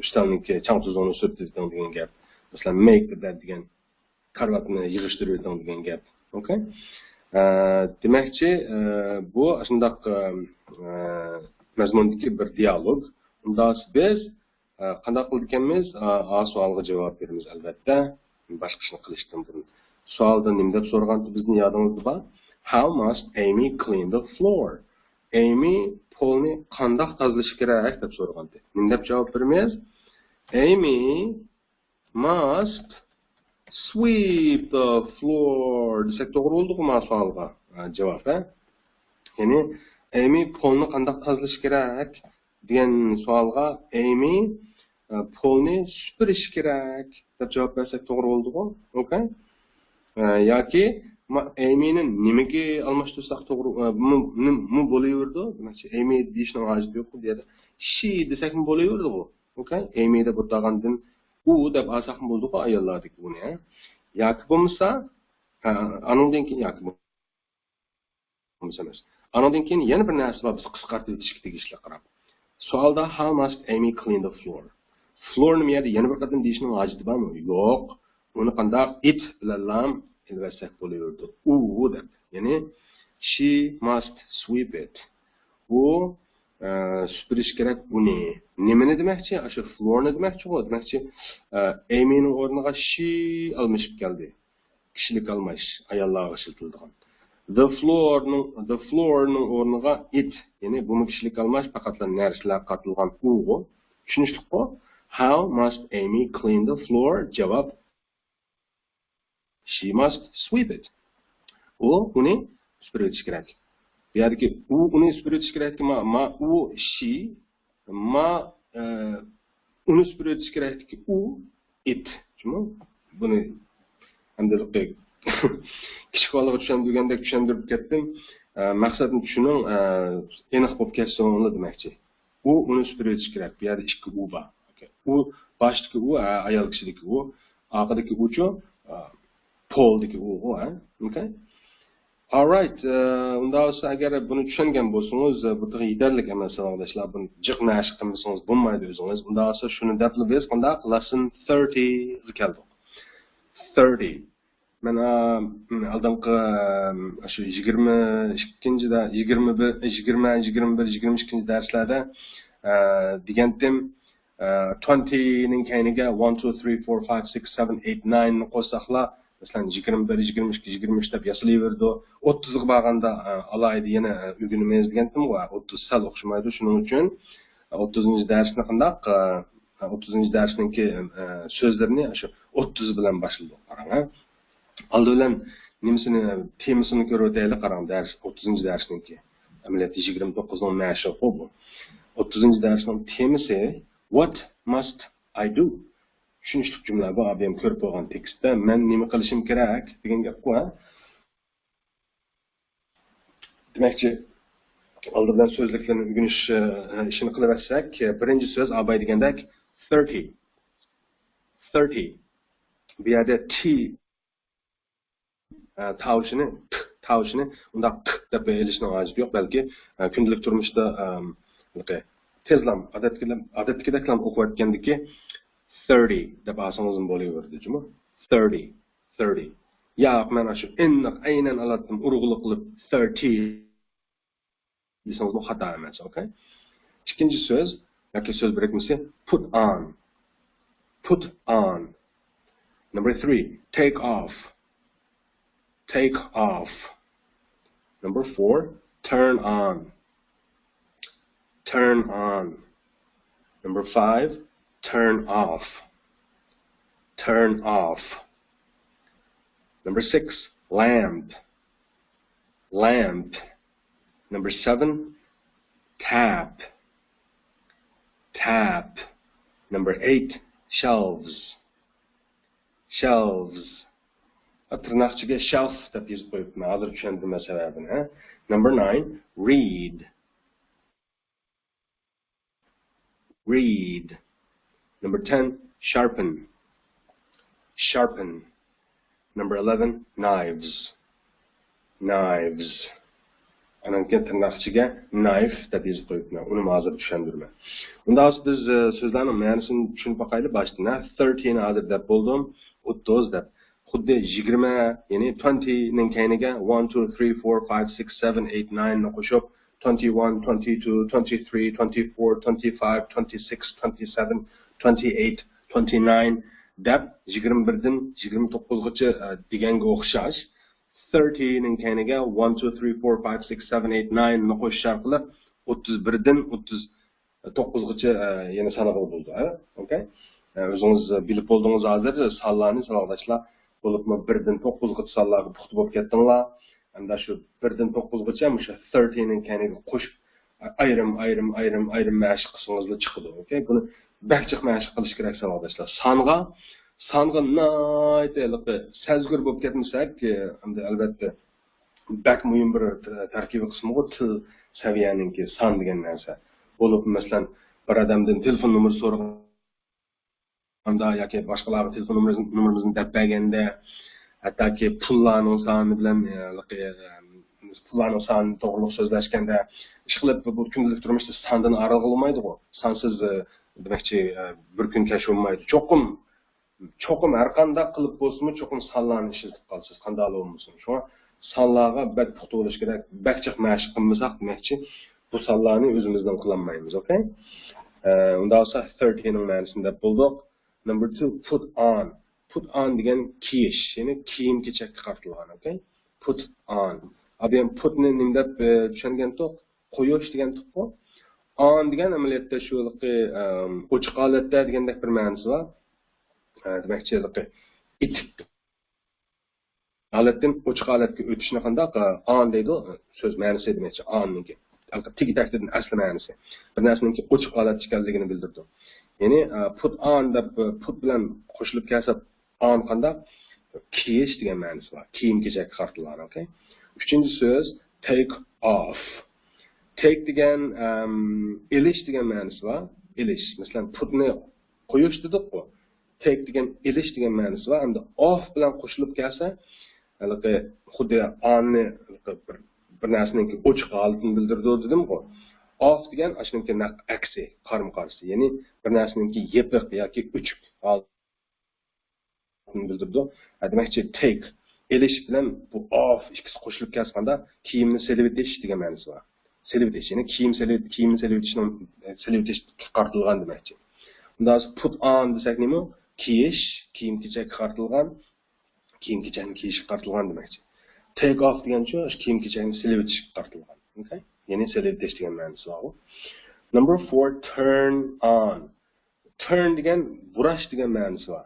ustalniki chang tuzog'ini surtadigan degan gap. Masalan make that degan karvatni yig'ishtiradigan degan gap. Okay? Demakchi bu shundaq mazmundagi bir dialog. Unda biz qanday qilganmiz? Savolga javob beramiz albatta. Boshqa ishni qilishdan burun. Savolda nima deb so'raganda bizni yodimizda bor. How must Amy clean the floor? Amy polni qanday tozalash kerak deb so'raganda. Nima deb javob beramiz? Amy must sweep the floor. Desak to'g'ri bo'ldimi savolga? Javob, ya'ni Amy polni qanday tozalash kerak degan savolga Amy polni supurish kerak deb javob bersak to'g'ri bo'ldimi? Okay? Yoki Amy'ni nimaga almashtirsak to'g'ri bo'laverdi? Demakchi Amy deyishning hojati yo'q deydi. She desakmi bo'laverdi bu. Okay? Amy deb o'tgandan u deb olsakmi bo'ldi-ku ayollardagi buni. Yoki bo'lmasa anondan keyin yoki bo'lmasa emas. Anondan keyin yana bir narsa bor, biz qisqartib o'tishga tegishli qarab. Savolda how must Amy clean the floor? Floor nima yerda yana bir qadam deyishning hojati bormi? Yo'q. Uni qanday it bilan lam ilvasak bo'laverdi. U deb. Ya'ni she must sweep it. U supurish kerak uni. Nimani demakchi? O'sha floorni demakchi bu. Demakchi Amy'ning o'rniga she almashib keldi. Kishilik almash ayollarga ishlatilgan. The floorning o'rniga it, ya'ni bu kishilik almash faqatlar narsalar qatilgan u. Tushunishlikmi? How must Amy clean the floor? Javob she must sweep it. U uni supurish kerak. Bu yerga u uni supurish kerak, u she uni supurish kerak u it. Buni hamdalik kichik bolaga tushundirib ketdim. Maqsadim shuning aniq bo'lib ketsa demakchi. U uni supurish kerak. Bu yerda ikki u bor. U boshdagi u ayol kishidagi u, orqadagi uchu poldagi u, okay? All right. Unda olsa agar buni tushungan bo'lsangiz, bu yetarli emas savoldoshlar. Buni jiqnash qilmasangiz bo'lmaydi o'zingiz. Unda olsa shuni deb biz qanday lesson 30 ga keldik. 30. Men aldamqi shu 22-da 21-22 darslarda degandim 20 ning kayniga 1 2 3 4 5 6 7 8 9 ni qo'shsaqlar, masalan 21 22 23 deb yasalayverdi. 30 ga borganda alaydi yana o'rganamiz degandim-ku. 30 sal o'xshamaydi. Shuning uchun 30-darsni qandaq 30-darsningki so'zlarini shu 30 bilan boshlaydi. Qarang. Aldı bilan nimasini temasini ko'rib o'taylik qarang dars 30-darsningki. Amaliyot 29 ning mashi bu. 30-darsning temasi what must I do? Tushunishlik jumla bu ham ko'rib bo'lgan tekstda men nima qilishim kerak degan gap-ku. Demakchi oldi bilan so'zliklarni o'rganish ishini qilaversak, birinchi so'z abay degandek 30. 30. Bu yerda t tavshini unda deb elishning hojati yo'q, balki kundalik turmushda tezlam odatdagidek o'qiyotgandiki 30 deb olsangiz bo'laverdi, jumi 30. Yo'q, men shu aynan alatdim urg'ulik qilib 30 desangiz bu xato emas, okay? İkinci söz, yoki söz birikmasi put on. Put on. Number 3, take off. Take off. Number 4, turn on. Turn on. Number 5, turn off. Turn off. Number 6, lamp. Lamp. Number 7, tap. Tap. Number 8, shelves. Shelves. Tırnaqchiga shelf deb yozib qo'yibman. Hozir tushundim sababini. Number 9, read. Read. Number 10, sharpen. Sharpen. Number 11, knives. Knives. Ananken tırnaqchiga knife deb yozib qo'yibman. Uni hozir tushundirman. Unda biz so'zlarning ma'nosini tushunib boqaylik boshdan. 13 ni hozir deb bo'ldim, 30 deb. Xuddi 20, ya'ni 20 ning keyiniga 1 2 3 4 5 6 7 8 9 ni qo'shib 21, 22, 23, 24, 25, 26, 27, 28, 29 deb 21 dan 29gacha deganga o'xshash 30 ning keyiniga 1 2 3 4 5 6 7 8 9 ni qo'shish orqali 31 dan 39gacha yana sanag'u bo'ldi, okay? O'zingiz bilib bo'ldingiz hozir sonlarni sanoqlashlar bo'libmi 1 dan 9gacha sonlarga puxta bo'lib ketdinglar. Hamda shu 1 dan 9gacha o'sha 30 ning keyiniga qo'shib ayrim mashq qilsangiz chiqadi, okay? Buni bakchiq mashq qilish kerak sanoqlashlar. Songa naytliq sezgur bo'lib ketmasak, hamda albatta bak muhim bir tarkibiy qismi bu til saviyaninki son degan narsa. Bo'lib, masalan, bir odamdan telefon nomeri so'raganda yoki boshqalarga telefon nomerimizni deb berganda, hattoki pullarning soni bilan pullarning soni to'g'ri so'zlashganda, ishqilib bu kundalik turmushda sondan aralg'ilmaydi-ku. Sonsiz demakchi bir kun kashf bo'lmaydi. Cho'qim har qanday qilib bo'lsa-mu, cho'qim sonlarni ishlatib qolsiz, qanday bo'lmasin. Shunga sonlarga bak puxta bo'lish kerak. Bakchiq mashq qilmasak, demakchi bu sonlarni o'zimizdan qilolmaymiz, okay? Unda esa 30 ning ma'nosini deb bo'ldik. Number 2, put on. Put on degan kiyish, ya'ni kiyim-kechakka qartilgan, okay? Put on. Abi ham putni nima deb tushungandik? Qo'yish degan to'q. On degan amaliyotda shu ochiq holatda degandek bir ma'nosi bor. Demakchi itib holatdan ochiq holatga o'tishni qanday on deydi so'z ma'nosi demakchi onniki tigi-takdan asli ma'nosi bir narsaningki ochiq holat ekanligini bildirdi. Ya'ni put on deb put bilan qo'shilib kelsa on qanday kiyish degan ma'nosi bor. Kiyim-kechak qartilgan, okay? Uchinchi so'z take off. Take degan ilish degan ma'nosi bor. Ilish, masalan, putni qo'yish dedik-ku. Take degan ilish degan ma'nosi bor. Hamda off bilan qo'shilib kelsa, xuddi onni bir narsaningki ochiq holatini bildirdi dedim-ku. Off degan ashuniki aksi, qarama-qarshi. Ya'ni bir narsaningki yepiq yoki uchiq holatini bildirdi. Demakchi take ilish bilan bu off ikkisi qo'shilib kelganda kiyimni selib etish degan ma'nosi bor. Selib etish, ya'ni kiyimni selib etish qartilgan demakchi. Bundan put on desak nima? Kiyish, kiyim-kechak qartilgan, kiyim-kechakni kiyish qartilgan demakchi. Take off degancha kiyim-kechakni silib etish qartilgan, okay? Ya'ni silib etish degan ma'nosi bor. Number 4, turn on. Turn degan burash degan ma'nosi bor.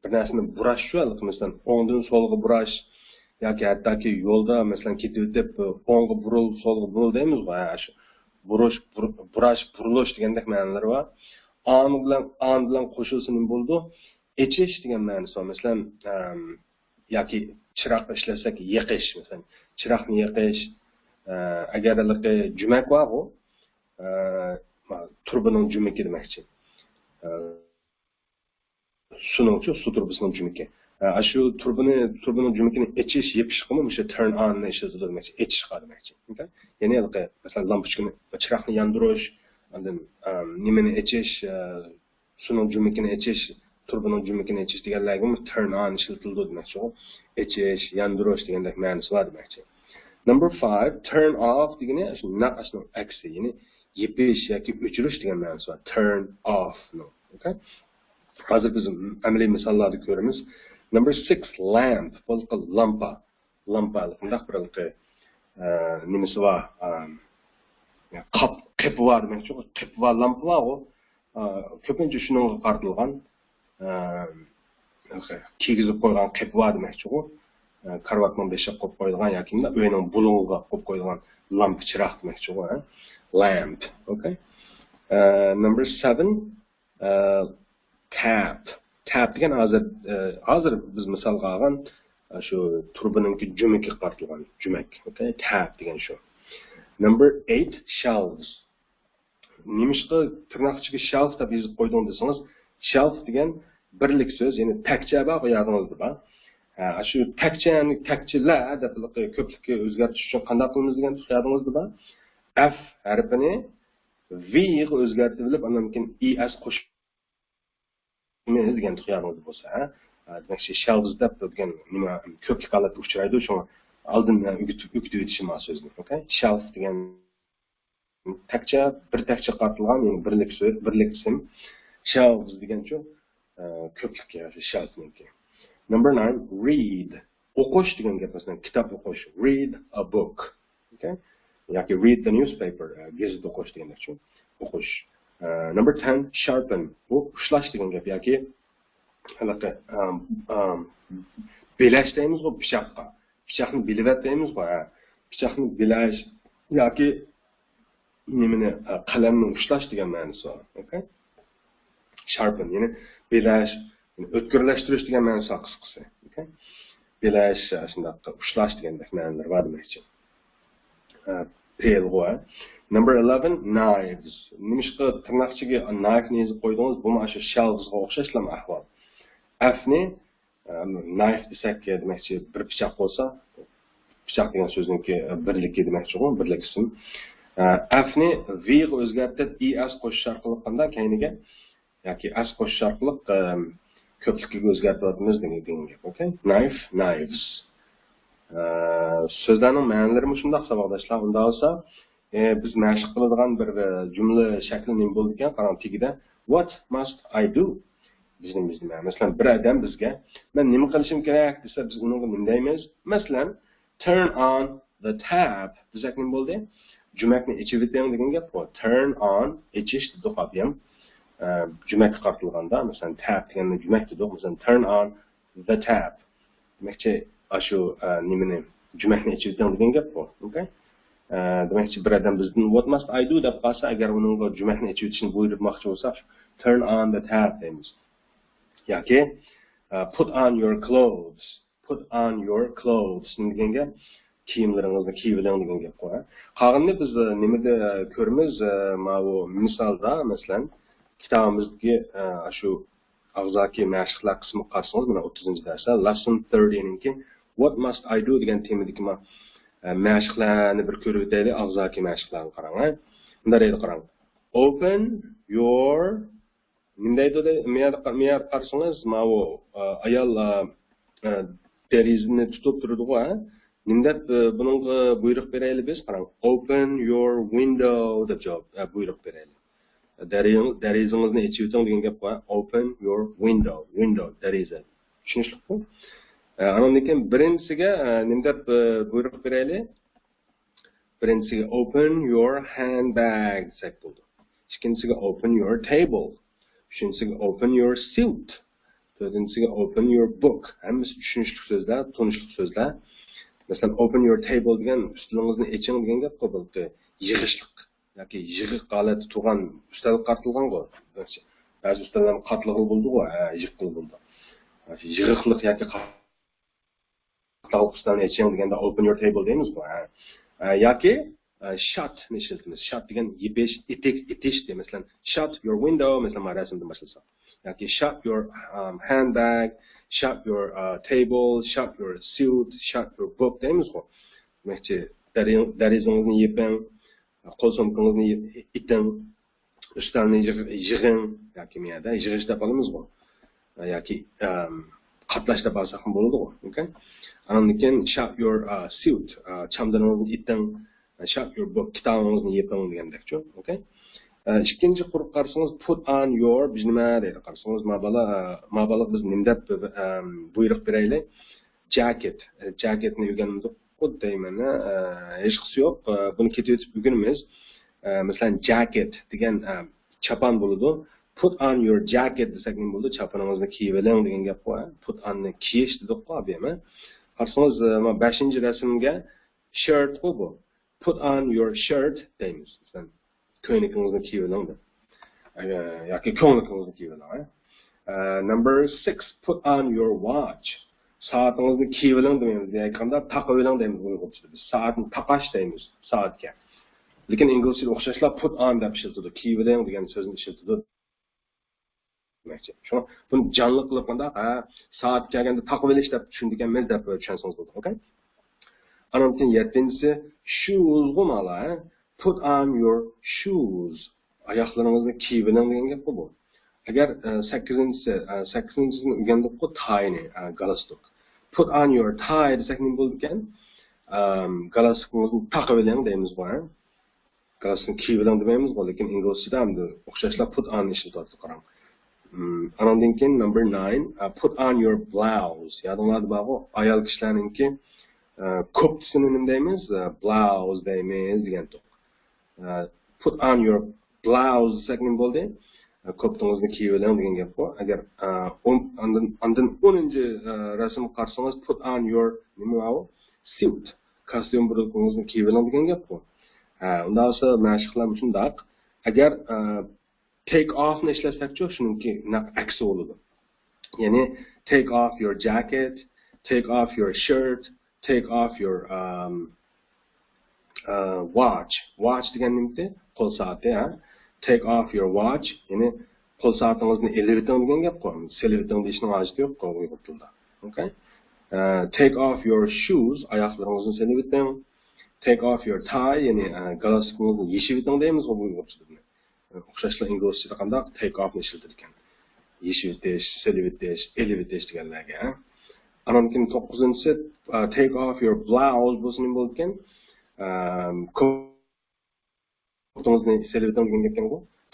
Bir narsani burash shu, masalan, o'ngdan so'lga burash yoki hattoki yo'lda masalan ketib o'tib o'ngga buril, so'lga buril deymiz-ku, shu burash, burilish degandek ma'nolari bor. On bilan qo'shilsa nima bo'ldi? Echish degan ma'nosi bor. Masalan, yoki chiroqni ishlasak, yiqish, masalan, chiroqni yiqish, agarliqi jumak bor-ku, turbining jumaki demoqchi. Sunuvchi su turbisining jumaki. Shu turbining jumakini echish, yepish qilib, o'sha turn on ni ishlatadi demoqchi, echish demoqchi. Okay? Ya'ni masalan lampochkani, chiroqni yondirish, undan nimani echish, suning jumakini echish, turbining jumakini echish deganlarga turn on ishlatiladi demoqchi. Echish, yondirish degandek ma'nosi bor demoqchi. Number 5, turn off degani shu naqashning aksi, ya'ni yepish yoki o'chirish degan ma'nosi bor. Turn off. Okay? Hozir biz amaliy misollarda ko'ramiz. Number 6, lamp. Bu lampa. Lampa bundoq bir nimasi bor. Qip bor demoqchi. Qip va lampa bor. Ko'pincha shunga qartilgan kigizib qo'ygan qip bor demoqchi. Karvatning beshiga qo'yib qo'yilgan yoki uyning bulug'iga qo'yib qo'yilgan lampa chiroq demoqchi. Lamp. Okay? Number 7, tap. Tap degan hozir biz misolga olgan shu turbininki jumakka qartilgan jumak. Okay? Tap degan shu. Number 8, shelves. Nimishqa tirnoqchiga shelf deb yozib qo'ydim desangiz, shelf degan birlik so'z, ya'ni takcha bor yodingizda bor. Shu takchilar deb ko'plikka o'zgartirish uchun qanday qilamiz degan yodingizda bor. F harfini V ga o'zgartirib olib, undan keyin es qo'shib degan xiyolingizda bo'lsa, demak shelves deb degan nima ko'plik holatda uchraydi, shuni oldindan o'kitib o'tishim so'zni. Okay? Shelf degan takcha, bir takcha qartilgan, ya'ni birlik so'z, birlik ism. Shelves degancha ko'plikka shelfniki. Number 9, read. O'qish degan gap masalan kitob o'qish. Read a book. Okay? Yoki read the newspaper. Gazeta o'qish degancha o'qish. Number 10, sharpen. Bu ushlash degan gap yoki belash deymiz bu pichoqqa. Pichoqni bilib deymiz bu. Pichoqni bilash yoki nimani qalamni ushlash degan ma'nosi bor. Okay? Sharpen, ya'ni belash, o'tkirlashtirish degan ma'nosi qisqasi. Okay? Belash, shunday ushlash degandek ma'nolar bor demoqchi. Number 11, knives. Nimishqa tirnoqchiga knife ni yozib qo'ydingiz, bu mana shu shelvesga o'xshashlar ahvol. F ni knife desak demakchi bir pichoq bo'lsa, pichoq degan so'zniki birligi demakchi, birlik ism. F ni V ga o'zgartirib es qo'shish orqali qanday keyiniga yoki as qo'shish orqali ko'plikka o'zgartiramiz degan gap. Okay? Knife, knives. So'zlarning ma'nolari shunday savoldoshlar. Unda olsa biz mashq qiladigan bir jumla shakli nima bo'ldi ekan? Qarang tagida what must I do? Bizning masalan bir odam bizga men nima qilishim kerak desa biz unga nima deymiz? Masalan turn on the tap desak nima bo'ldi? Jumakni ichib o'ting degan gap bu. Turn on ichish dedik ham. Jumak qartilganda masalan tap deganni jumak dedik. Masalan turn on the tap. Demakchi shu nimani jumakni ichib o'ting degan gap bu. Okay? Demakchi bir odam bizdan what must I do deb qolsa, agar uningga jumakni ichib o'tishni buyurmoqchi bo'lsak, turn on the tap deymiz. Yoki put on your clothes. Put on your clothes degan gap kiyimlaringizni kiyib oling degan gap qo'y. Qolganini biz nimada ko'ramiz? Mana bu misolda masalan kitobimizdagi shu og'zaki mashqlar qismi qarsangiz, mana 30-darsda lesson 30 niki what must I do degan temadagi mashqlarni bir ko'rib o'taylik, og'zaki mashqlarni qarang. Bunda deydi qarang. Open your Mindayda miyar qarsangiz, mana bu ayol derizini tutib turadi-ku, Nimda buningga buyruq beraylik biz, qarang. Open your window deb javob buyruq beraylik. Derazingizni ichib o'ting degan gap bor. Open your window, deraza. Tushunishlikmi? Andan keyin birinchisiga nimda buyruq beraylik? Birinchisiga open your handbag desak bo'ldi. Ikkinchisiga open your table. Uchinchisiga open your suit. To'rtinchisiga open your book. Hammasi tushunishlik so'zlar, tunishlik so'zlar. Masalan, open your table degan ustulingizni eching degan gap bo'ldi. Yig'ishlik yoki yig'iq holatda turgan ustal qartilgan-ku. Ba'zi ustallar qatlig'i bo'ldi-ku, yig'iq bo'ldi. Yig'iqlik yoki qatliq ustalni eching deganda open your table deymiz-ku. yoki shutni ishlatamiz. Shut degan yepish, itish deya. Masalan, shut your window, masalan, mana rasmdan boshlasak. Yoki shut your handbag, shut your table, shut your suit, shut your book deymiz-ku. Demakchi, darizangizni yeping, qo'l so'mkangizni iting, ustalni yig'ing yoki miyada yig'ish deb qolamiz-ku. Yoki qatlash deb olsak ham bo'ladi-ku. Okay? Andan keyin shut your suit, chamdaningizni iting, shut your book, kitobingizni yeping degandekchi. Okay? İkinci quruq qarasangiz put on your biz nima deydi qarasangiz mabala biz nima deb buyruq beraylik. Jacketni yurganimiz xuddi mana hech qisi yo'q. Buni ketib bugunimiz masalan jacket degan chapan bo'ladi. Put on your jacket desak nima bo'ladi? Chapaningizni kiyib oling degan gap bor. Put onni kiyish dedik qo'yapman. Qarasangiz mana 5-rasmga shirt bu. Put on your shirt deymiz. Masalan ko'ylagingizni kiyib oling deb. Yoki ko'ylagingizni kiyib oling. Number 6, put on your watch. Soatingizni kiyib oling deymiz. Yaqinda taqib oling deymiz uyg'urchada. Biz soatni taqash deymiz soatga. Lekin inglizchada o'xshashlar put on deb ishlatadi. Kiyib oling degan so'zni ishlatadi. Demakchi. Shuni buni jonli qilib qanda, soat kelganda taqib olish deb tushundiganmiz deb tushunsangiz bo'ladi. Okay? Anan keyin 7-si shoes g'umala. Put on your shoes. Oyoqlaringizni kiyib oling degan gap bu. Agar 8-sini o'rgandik-ku tie-ni, galstuk. Put on your tie desak nima bo'ldi ekan? Galstukni taqib oling deymiz bu. Galstukni kiyib oling demaymiz, lekin inglizchada ham o'xshashlar put on ishlatyapti qarang. Andan keyin number 9, put on your blouse. Yodingizda bormi? Ayol kishilarningki ko'ptisini nima deymiz? Blouse deymiz degan to'q. Put on your blouse desak nima bo'ldi? Ko'ptingizni kiyib oling degan gap bor. Agar andan 10-rasm qarasangiz put on your nima bu? Suit. Kostyum burungizni kiyib oling degan gap bor. Undan so'ng mashqlar shundoq. Agar take off ni ishlatsak-chi, shuningki aksi bo'ladi. Ya'ni take off your jacket, take off your shirt, take off your watch. Watch degan nimasi? Qo'l soati, ha? Take off your watch, ya'ni qo'l soatingizni elib o'ting degan gap qo'yamiz. Selib o'ting deyishning hojati yo'q uyg'ur tilida. Okay? Take off your shoes, oyoqlaringizni selib o'ting. Take off your tie, ya'ni galstukni yechib o'ting deymiz uyg'ur tilida. O'xshashlar inglizchada qanday take off ni ishlatar ekan. Yechib o'tish, selib o'tish, elib o'tish deganlarga. Anan keyin 9-si take off your blouse bo'lsa nima bo'ldi ekan?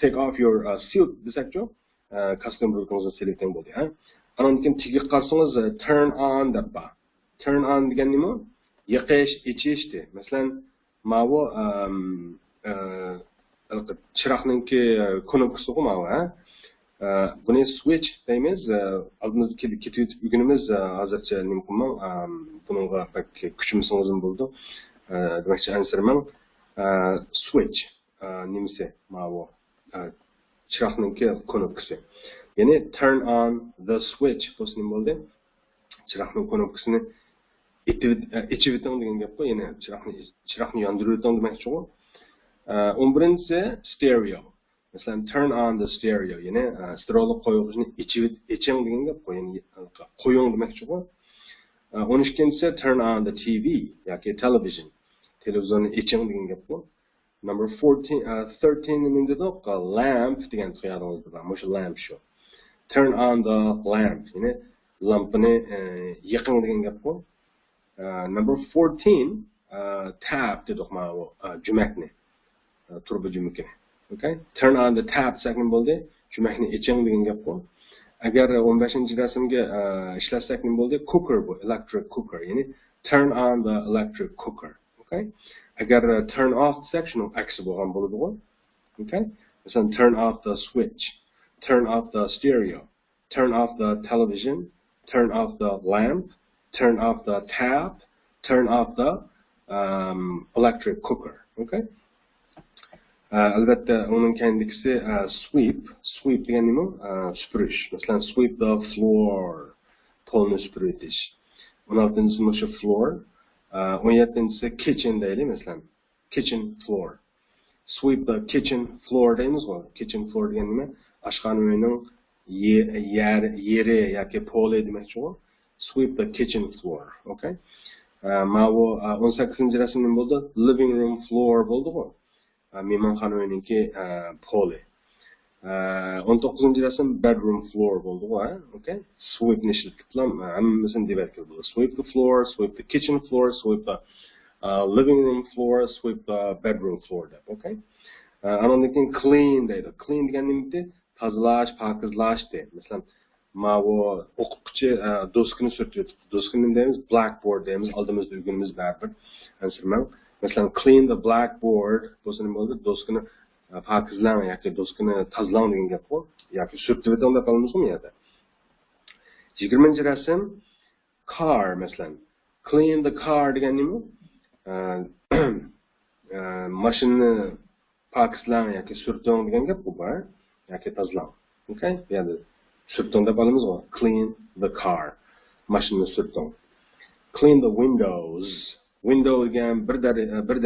Take off your suit desakchi, kostyum burungizni selekting bo'ldi, ha. Anan keyin tigi qarasangiz turn on deb bor. Turn on degan nima? Yiqish, ichishdi. Masalan, mana bu chiroqningki knopkasi bu mana, ha. Buni switch deymiz. Oldimizga ketib bugunimiz hozircha nima qilmam, buningga kuchimiz o'zim bo'ldi. Demakchi ansirman switch nimasi mana bu chiroqningki knopkasi. Ya'ni turn on the switch bo'lsa nima bo'ldi? Chiroqning knopkasini ichib o'ting degan gap qo'y. Ya'ni chiroqni yondirib o'ting demakchi-ku. 11-si stereo. Masalan, turn on the stereo. Ya'ni stereolik qo'yishni iching degan gap qo'y. Ya'ni qo'ying demakchi-ku. 12-si turn on the TV yoki television. Televizionni iching degan gap bu. Number 13 nima dedik? Lamp degan xiyolingizda bor. Mana shu lamp shu. Turn on the lamp. Ya'ni lampani yiqing degan gap bu. Number 14 tap dedik mana bu jumakni. Turba jumakni. Okay? Turn on the tap desak bo'ldi. Jumakni iching degan gap bu. Agar 15-rasmga ishlasak nima bo'ldi? Cooker bu, electric cooker. Ya'ni turn on the electric cooker. Okay? Agar turn off section aksi bo'lgan bo'ladi-ku. Okay? Masalan, turn off the switch, turn off the stereo, turn off the television, turn off the lamp, turn off the tap, turn off the electric cooker. Okay? Albatta uning kendisi sweep degan nima? Supurish. Masalan, sweep the floor, polni supuritish. 16-si floor. 17-si kitchen deylik masalan. Kitchen floor. Sweep the kitchen floor deymiz o. Kitchen floor degan nima? Oshxona uyining yeri yoki poli demakchi o. Sweep the kitchen floor. Okay? Mavo 18-ci rasm nima bo'ldi? Living room floor bo'ldi o. Mehmonxona uyininki poli. 19-ci rasm bedroom floor bo'ldi o. Okay? Sweep ni ishlatiblar. Hammasini debatga bo'ldi. Sweep the floor, sweep the kitchen floor, sweep the living room floor, sweep the bedroom floor deb. Okay? Anondan keyin clean deydi. Clean degan nima? Tozalash, pokizlash deydi. Masalan, mavo o'quvchi doskini surtib, doskini deymiz, blackboard deymiz, oldimizda uygunimiz baribir. Ansirmang. Masalan, clean the blackboard, bo'lsa nima bo'ladi? Doskini pokizlang yoki doskini tozalang degan gap bor. Yoki surtib o'tanda qolamizmi bu yerda? 20-rasm car masalan. Clean the car degan nima? Mashinani pokizlang yoki surting degan gap bu bor. Yoki tozalang. Okay? Bu yerda surting deb olamiz o. Clean the car. Mashinani surting. Clean the windows. Window degan bir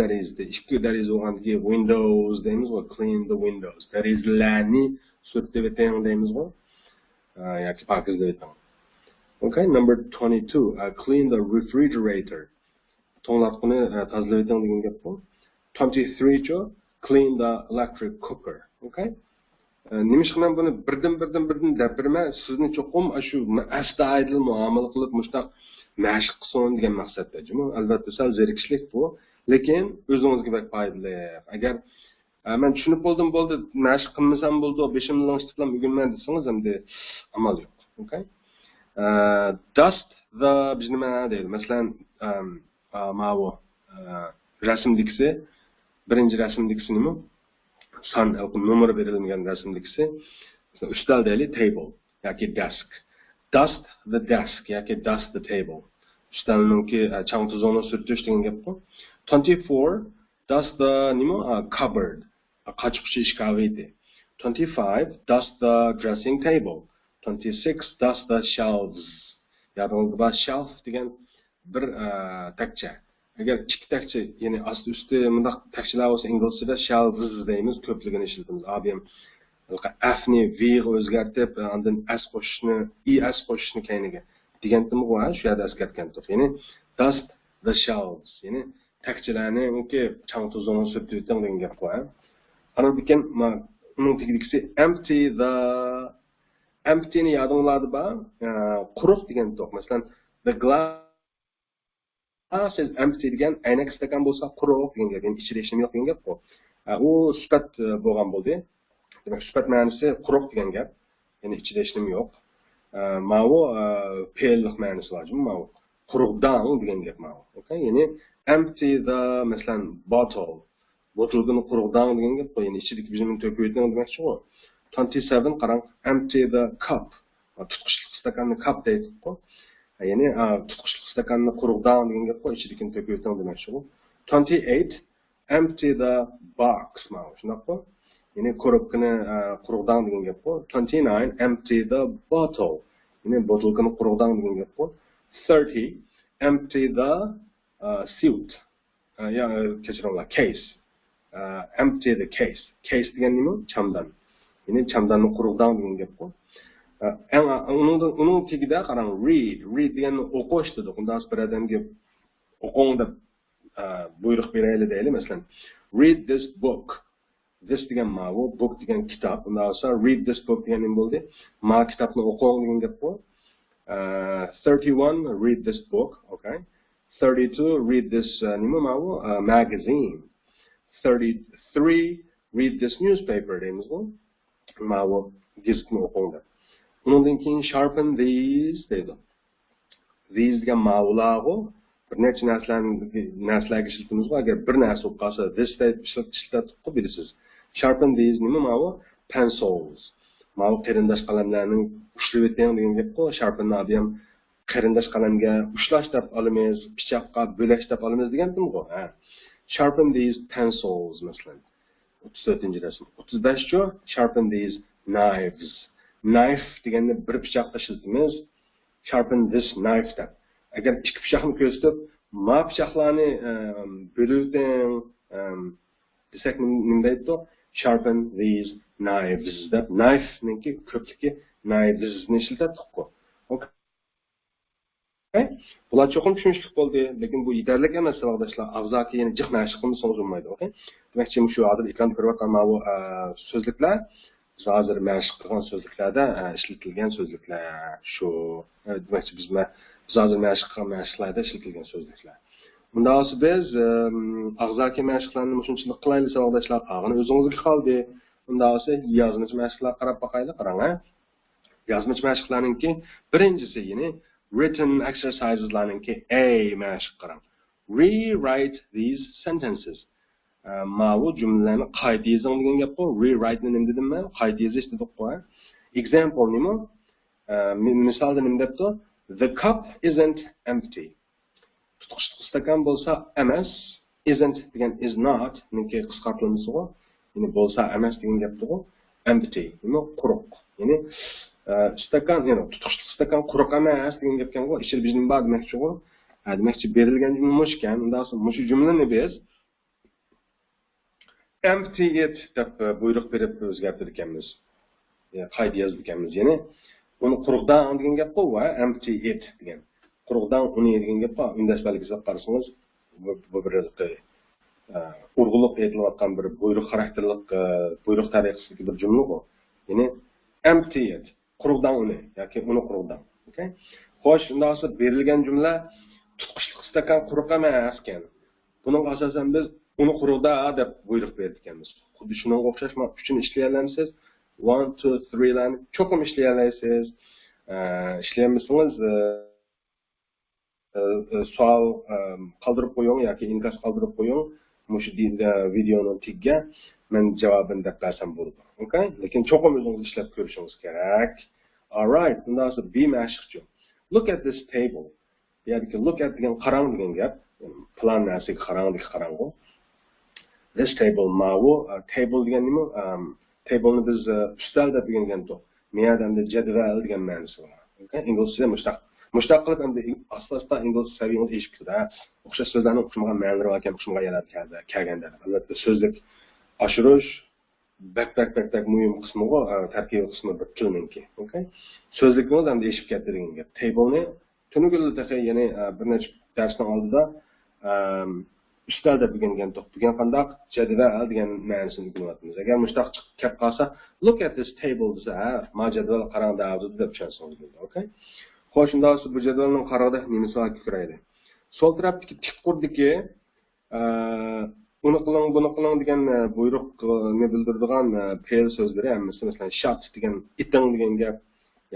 derizda, ikki deriz bo'lganki windows deymiz o. Clean the windows. Derizlarni surtib o'ting deymiz o. Yoki pokizlab o'ting. Okay? Number 22. Clean the refrigerator. To'nglatqini tozalab o'ting degan gap bu. 23 clean the electric cooker. Okay? Nimishqan buni birdan deb berma, sizni cho'qim shu astoydil muomala qilib mushtaq mashq qilsin degan maqsadda. Albatta sal zerikishlik bu, lekin o'zingizga bak foydali. Agar men tushunib bo'ldi, mashq qilmasam bo'ldi, 5 yil ishlatib o'rganman desangiz hamda amal yo'q. Okay? Dust the nima deydi? Masalan, mavo rasmdagisi, birinchi rasmdagisi nima? Son nomer berilmagan rasmdagisi. Ustal deylik, table yoki desk. Dust the desk yoki dust the table. Ustalninki chang tuzog'ini surtish degan gap bu. 24 dust the nima? Cupboard. Qochqich ishkavi. 25 dust the dressing table. 26 dust the shelves. Ya'ni shelf degan bir takcha. Agar ikki takcha, ya'ni asti usti bundaq takchalar bo'lsa inglizchada shelves deymiz, ko'pligini ishlatamiz. ABM F-ni V ga o'zgartib, undan S qo'shishni, ES qo'shishni keyiniga degandim bu, shu yerda eslatgan to'q. Ya'ni dust the shelves, ya'ni takchalarni yoki chang tuzog'ini surtib o'ting degan gap bu. Ana bikin uning tegdikisi empty ni yodinglarda bor, quruq degan to'q. Masalan, the glass is empty degan aynak stakan bo'lsa quruq degan gap, ya'ni ichida hech nima yo'q degan gap bu. U sifat bo'lgan bo'ldi. Demak, sifat ma'nosi quruq degan gap, ya'ni ichida hech nima yo'q. Ma'vo fe'llik ma'nosi bor, ma'vo quruqdan degan gap ma'vo. Okay? Ya'ni empty the masalan bottle. Botulni quruqdan degan gap, ya'ni ichidagi bizning to'kib demakchi u. 27 qarang, empty the cup. Tutqichlik stakanni cup deydi-ku. Ya'ni tutqichlik stakanni quruqdan degan gap, ichidagini to'kib demakchi u. 28 empty the box. Ma'vo shunaqmi? Yine korupkini quruqdan degan gap bu. 29 empty the bottle. Yine botulkini quruqdan degan gap bu. 30 empty the suit. Yani kechiringlar, case. Empty the case. Case degan nima? Chamdan. Yine chamdanni quruqdan degan gap bu. Uning tagida qarang, read deganni o'qish dedi. Undan so'radimki o'qing deb buyruq beraylik deylik, masalan. Read this book. This degan ma'vo, book degan kitob. Undan so'ng read this book degan nima bo'ldi? Ma kitobni o'qing degan gap bu. 31 read this book, okay? 32 read this nima ma'vo? Magazine. 33 read this newspaper deymiz bu. Ma'vo gazetni o'qing deb. Undan keyin sharpen these deydi. These degan ma'volar bir necha narsalarga ishlatamiz. Agar bir narsa bo'lib qolsa, this deb ishlatib qo'yasiz. Sharpen these nima ma'vo? Pencils. Ma'vo qarindosh qalamlarning ushlab o'ting degan gap-ku. Sharpen ham qarindosh qalamga ushlash deb olamiz, pichoqqa bo'lash deb olamiz degandim-ku. Sharpen these pencils masalan. 34-rasm. 35-chi sharpen these knives. Knife deganni bir pichoqqa ishlatamiz. Sharpen this knife deb. Agar ikki pichoqni ko'rsatib, ma pichoqlarni bo'luvding desak nima deydi? Sharpen these knives deb knife niki ko'pligi knives ni ishlatadiku. Okay? Bular cho'qim tushunishlik bo'ldi, lekin bu yetarli emas savoldoshlar. Avzoki yana jiq mashq qilsangiz bo'lmaydi, okay? Demakchi shu hozir ekran ko'rayotgan bu so'zliklar hozir mashq qilgan so'zliklarda ishlatilgan so'zliklar shu. Demakchi biz hozir mashq qilgan mashqlarda ishlatilgan so'zliklar. Bunda olsa biz og'zaki mashqlarni shunchalik qilaylik savoldoshlar. Og'ini o'zingizga qoldi. Bunda olsa yozmish mashqlar qarab boqaylik, qarang. Yozmish mashqlarningki birinchisi yine written exercises'larningki A mashq qarang. Rewrite these sentences. Ma'vu jumlalarni qayta yozing degan gap bu. Rewrite ni nima dedim men? Qayta yozish dedik qo'y. Example nima? Misolda nima debdi? The cup isn't empty. Tutqichli stakan bo'lsa emas, isn't degan is not niki qisqartirilmasi bor. Ya'ni bo'lsa emas degan gapdir u. Empty, nima quruq. Ya'ni stakan, ya'ni tutqichli stakan quruq emas degan gapkan u. Ichida bizning bor demakchi u. Demakchi berilgan jumla mushkan. Undan so'ng mush jumlani biz empty it deb buyruq berib o'zgartirib ekanmiz. Qayta yozib ekanmiz. Ya'ni uni quruqdan degan gap bu va empty it degan. Quruqdan uni degan gap bor. Undashmalikka qarasangiz bu bir urg'uliq aytilayotgan bir buyruq xarakterlik buyruq tariqasidagi bir jumla bu. Ya'ni empty it quruqdan uni yoki uni quruqdan. Okay? Xo'sh, undan so'ng berilgan jumla tutqichli stakan quruq emas ekan. Buning asosan biz uni quruqda deb buyruq berdik ekanmiz. Xuddi shunga o'xshash uchun ishlay olasiz. 1 2 3 larni cho'qim ishlay olasiz. Ishlayolmasangiz savol qoldirib qo'ying yoki inkas qoldirib qo'ying. Mushu videoning tagga men javobini deb bersam bo'ladi. Okay? Lekin cho'qim o'zingiz ishlab ko'rishingiz kerak. All right, undan so'ng B mashqchi. Look at this table. Ya'ni look at degan qarang degan gap. Plan narsaga qarang. This table ma'vu table degan nima? Table'ni biz ustal deb bilgandik. Meyadanda jadval degan ma'nosi bor. Okay? Inglizcha mushtaq qilib endi asosan ingliz saviyangiz eshib ketadi. O'xshash so'zlarni o'qimagan ma'nolar ekan, o'qimagan yerlar kelganda. Albatta so'zlik oshirish bak muhim qismi bu, tarkibiy qismi bir tilninki. Okay? So'zlikni endi eshib ketdi degan gap. Table'ni tunugilda ya'ni bir necha darsning oldida ustal deb bilgan to'qigan qandoq jadval degan ma'nosini bilmayapmiz. Agar mushtaq chiqib kelib qolsa, look at this table desa, ma jadval qarang deb tushunsangiz bo'ladi. Okay? Xo'sh, undan so'ng bu jadvalning qarorida nimasi bor ko'raylik. Sol tarafdagi tik qurdiki uni qiling, buni qiling degan buyruqni bildiradigan fe'l so'zlari hammasi, masalan, shut degan iting degan gap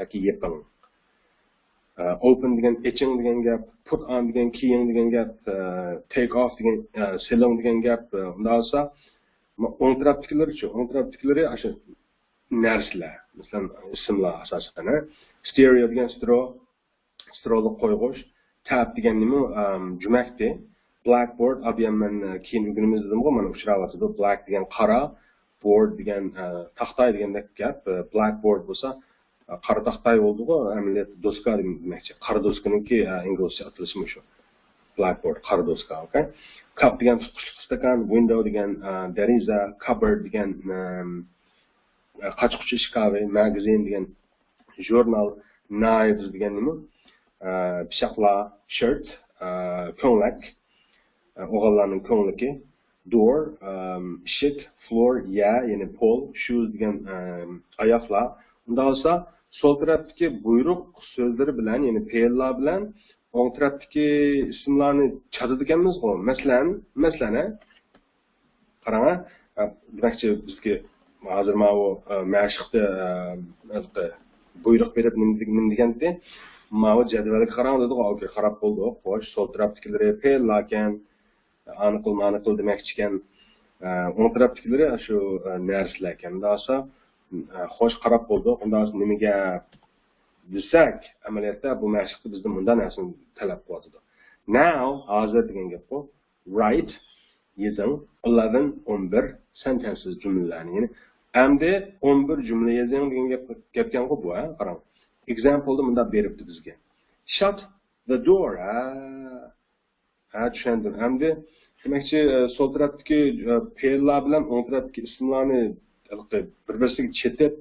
yoki yeping. Open degan eching degan gap, put on degan kiying degan gap, take off degan seling degan gap. Undan so'ng o'ng tarafdagilari o'sha narsalar, masalan, ismlar asosan, stereo degan stroli qo'yg'ish, tab degan nima jumakdi, blackboard abyaman keyin bugunimiz dedimmi, mana uchrayotdi. Black degan qora, board degan taxtay degan gap, blackboard bo'lsa qora taxtay bo'ldi-ku, amaliyot doska demakchi. Qora doskaniki inglizcha atalishmi shu. Blackboard, qora doska, okay? Cup degan tutqichli stakan, window degan deriza, cupboard degan qachquchi shkavi, magazin degan jurnal, knives degan nima? Pichoqlar, shirt, ko'ylak, o'g'illarning ko'ylagi, door, eshik, floor, ya'ni pol, shoes degan oyoqlar. Undan so'ng sol tarafdagi buyruq so'zlari bilan, ya'ni fe'llar bilan o'ng tarafdagi ismlarni chadid ekanmiz-ku. Masalan, qarang, demakchi bizga hozir mana bu mashqda buyruq berib nima deganda, mana bu jadvalga qarang dedi, okey, qarab bo'ldi. Xo'sh, sol tarafdagilari fe'llar ekan, aniqil demakchi ekan. O'ng tarafdagilari shu narsalar ekan. Undan so'ng xo'sh qarab bo'ldi. Undan so'ng nimaga desak, amaliyotda bu mashqda bizdan bundan narsani talab qiladi. Now, hozir degan gap bu. Write yozing 11 sentences jumlalarni. Ya'ni endi 11 jumla yozing degan gapgan bu, qarang. Example'da bunda beribdi bizga. Shut the door. Ha, tushundim. Endi demakchi, sol tarafdagi fe'llar bilan o'ng tarafdagi ismlarni bir-birisiga chetib,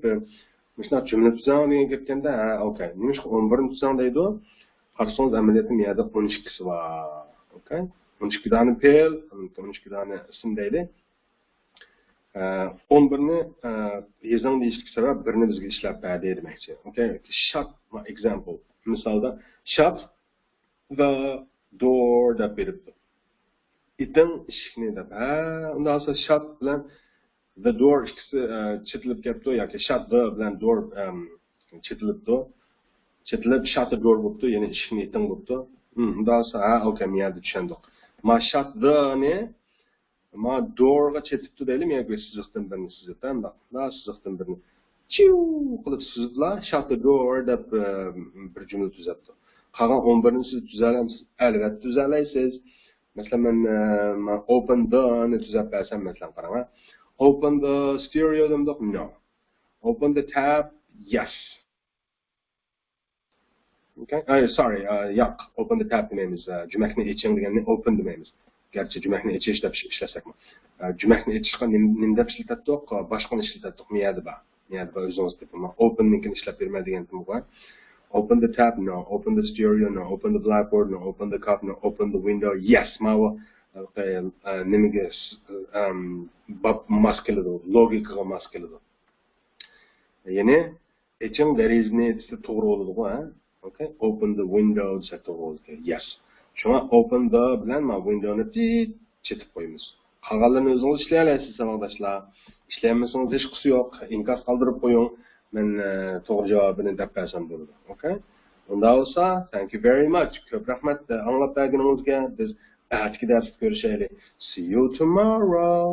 shunday jumla tuzang degan ketganda, ha, okey. Nima 11 tuzang deydi? Qarsangiz amaliyotda bu yerda 12 si bor. Okey? 12 dona fe'l, 12 dona ism deydi. 11ni yezang deyishlik sabab birini bizga ishlab berdi demakchi. Okay? Shut example. Misolda shut the door deb beribdi. Itin eshikni deb. Undan so'ng shut bilan the door ikkisi chetilib ketdi yoki shut the bilan door chetilibdi. Chetilib shut the door bo'libdi, ya'ni eshikni itin bo'libdi. Undan so'ng okay, men yerda tushundik. Ma shut the ni ma doorga chetibdi deylik, men sizikdan birini sizdan da sizikdan birini chiu qilib sizlar shut the door deb bir jumla tuzatdi. Qolgan 11ni siz tuzalamsiz, albatta tuzalaysiz. Masalan men open the ni tuzab bersam, masalan qarang. Open the stereo demdik, no. Open the tap, yes. Okay? Sorry, yo'q. Open the tap demaymiz. Jumakni eching deganni open demaymiz. Gerçi jumakni echish deb ishlasakmi. Jumakni echishga nima deb ishlatadiq? Boshqani ishlatadiq. Miyada bor. O'zingiz deb. Opennikini ishlab bermaydigan bor. Open the tap, no. Open the stereo, no. Open the blackboard, no. Open the cup, no. Open the window, yes. Mawa nimaga maskelidir, logikaga maskelidir. Ya'ni eching derazni to'g'ri bo'ladi-ku, ha? Okay, open the window desa to'g'ri bo'ladi. Yes. Shunga open the bilan ma windowni chetib qo'yamiz. Qolganlarni o'zingiz ishlay olasiz, savoldoshlar. Ishlayolmasangiz hech qisi yo'q. Inkos qoldirib qo'ying. Men to'g'ri javobini deb bersam bo'ladi. Okay? Unda bo'lsa, thank you very much. Ko'p rahmat anglab berganingizga. Biz atki darsda ko'rishaylik. See you tomorrow.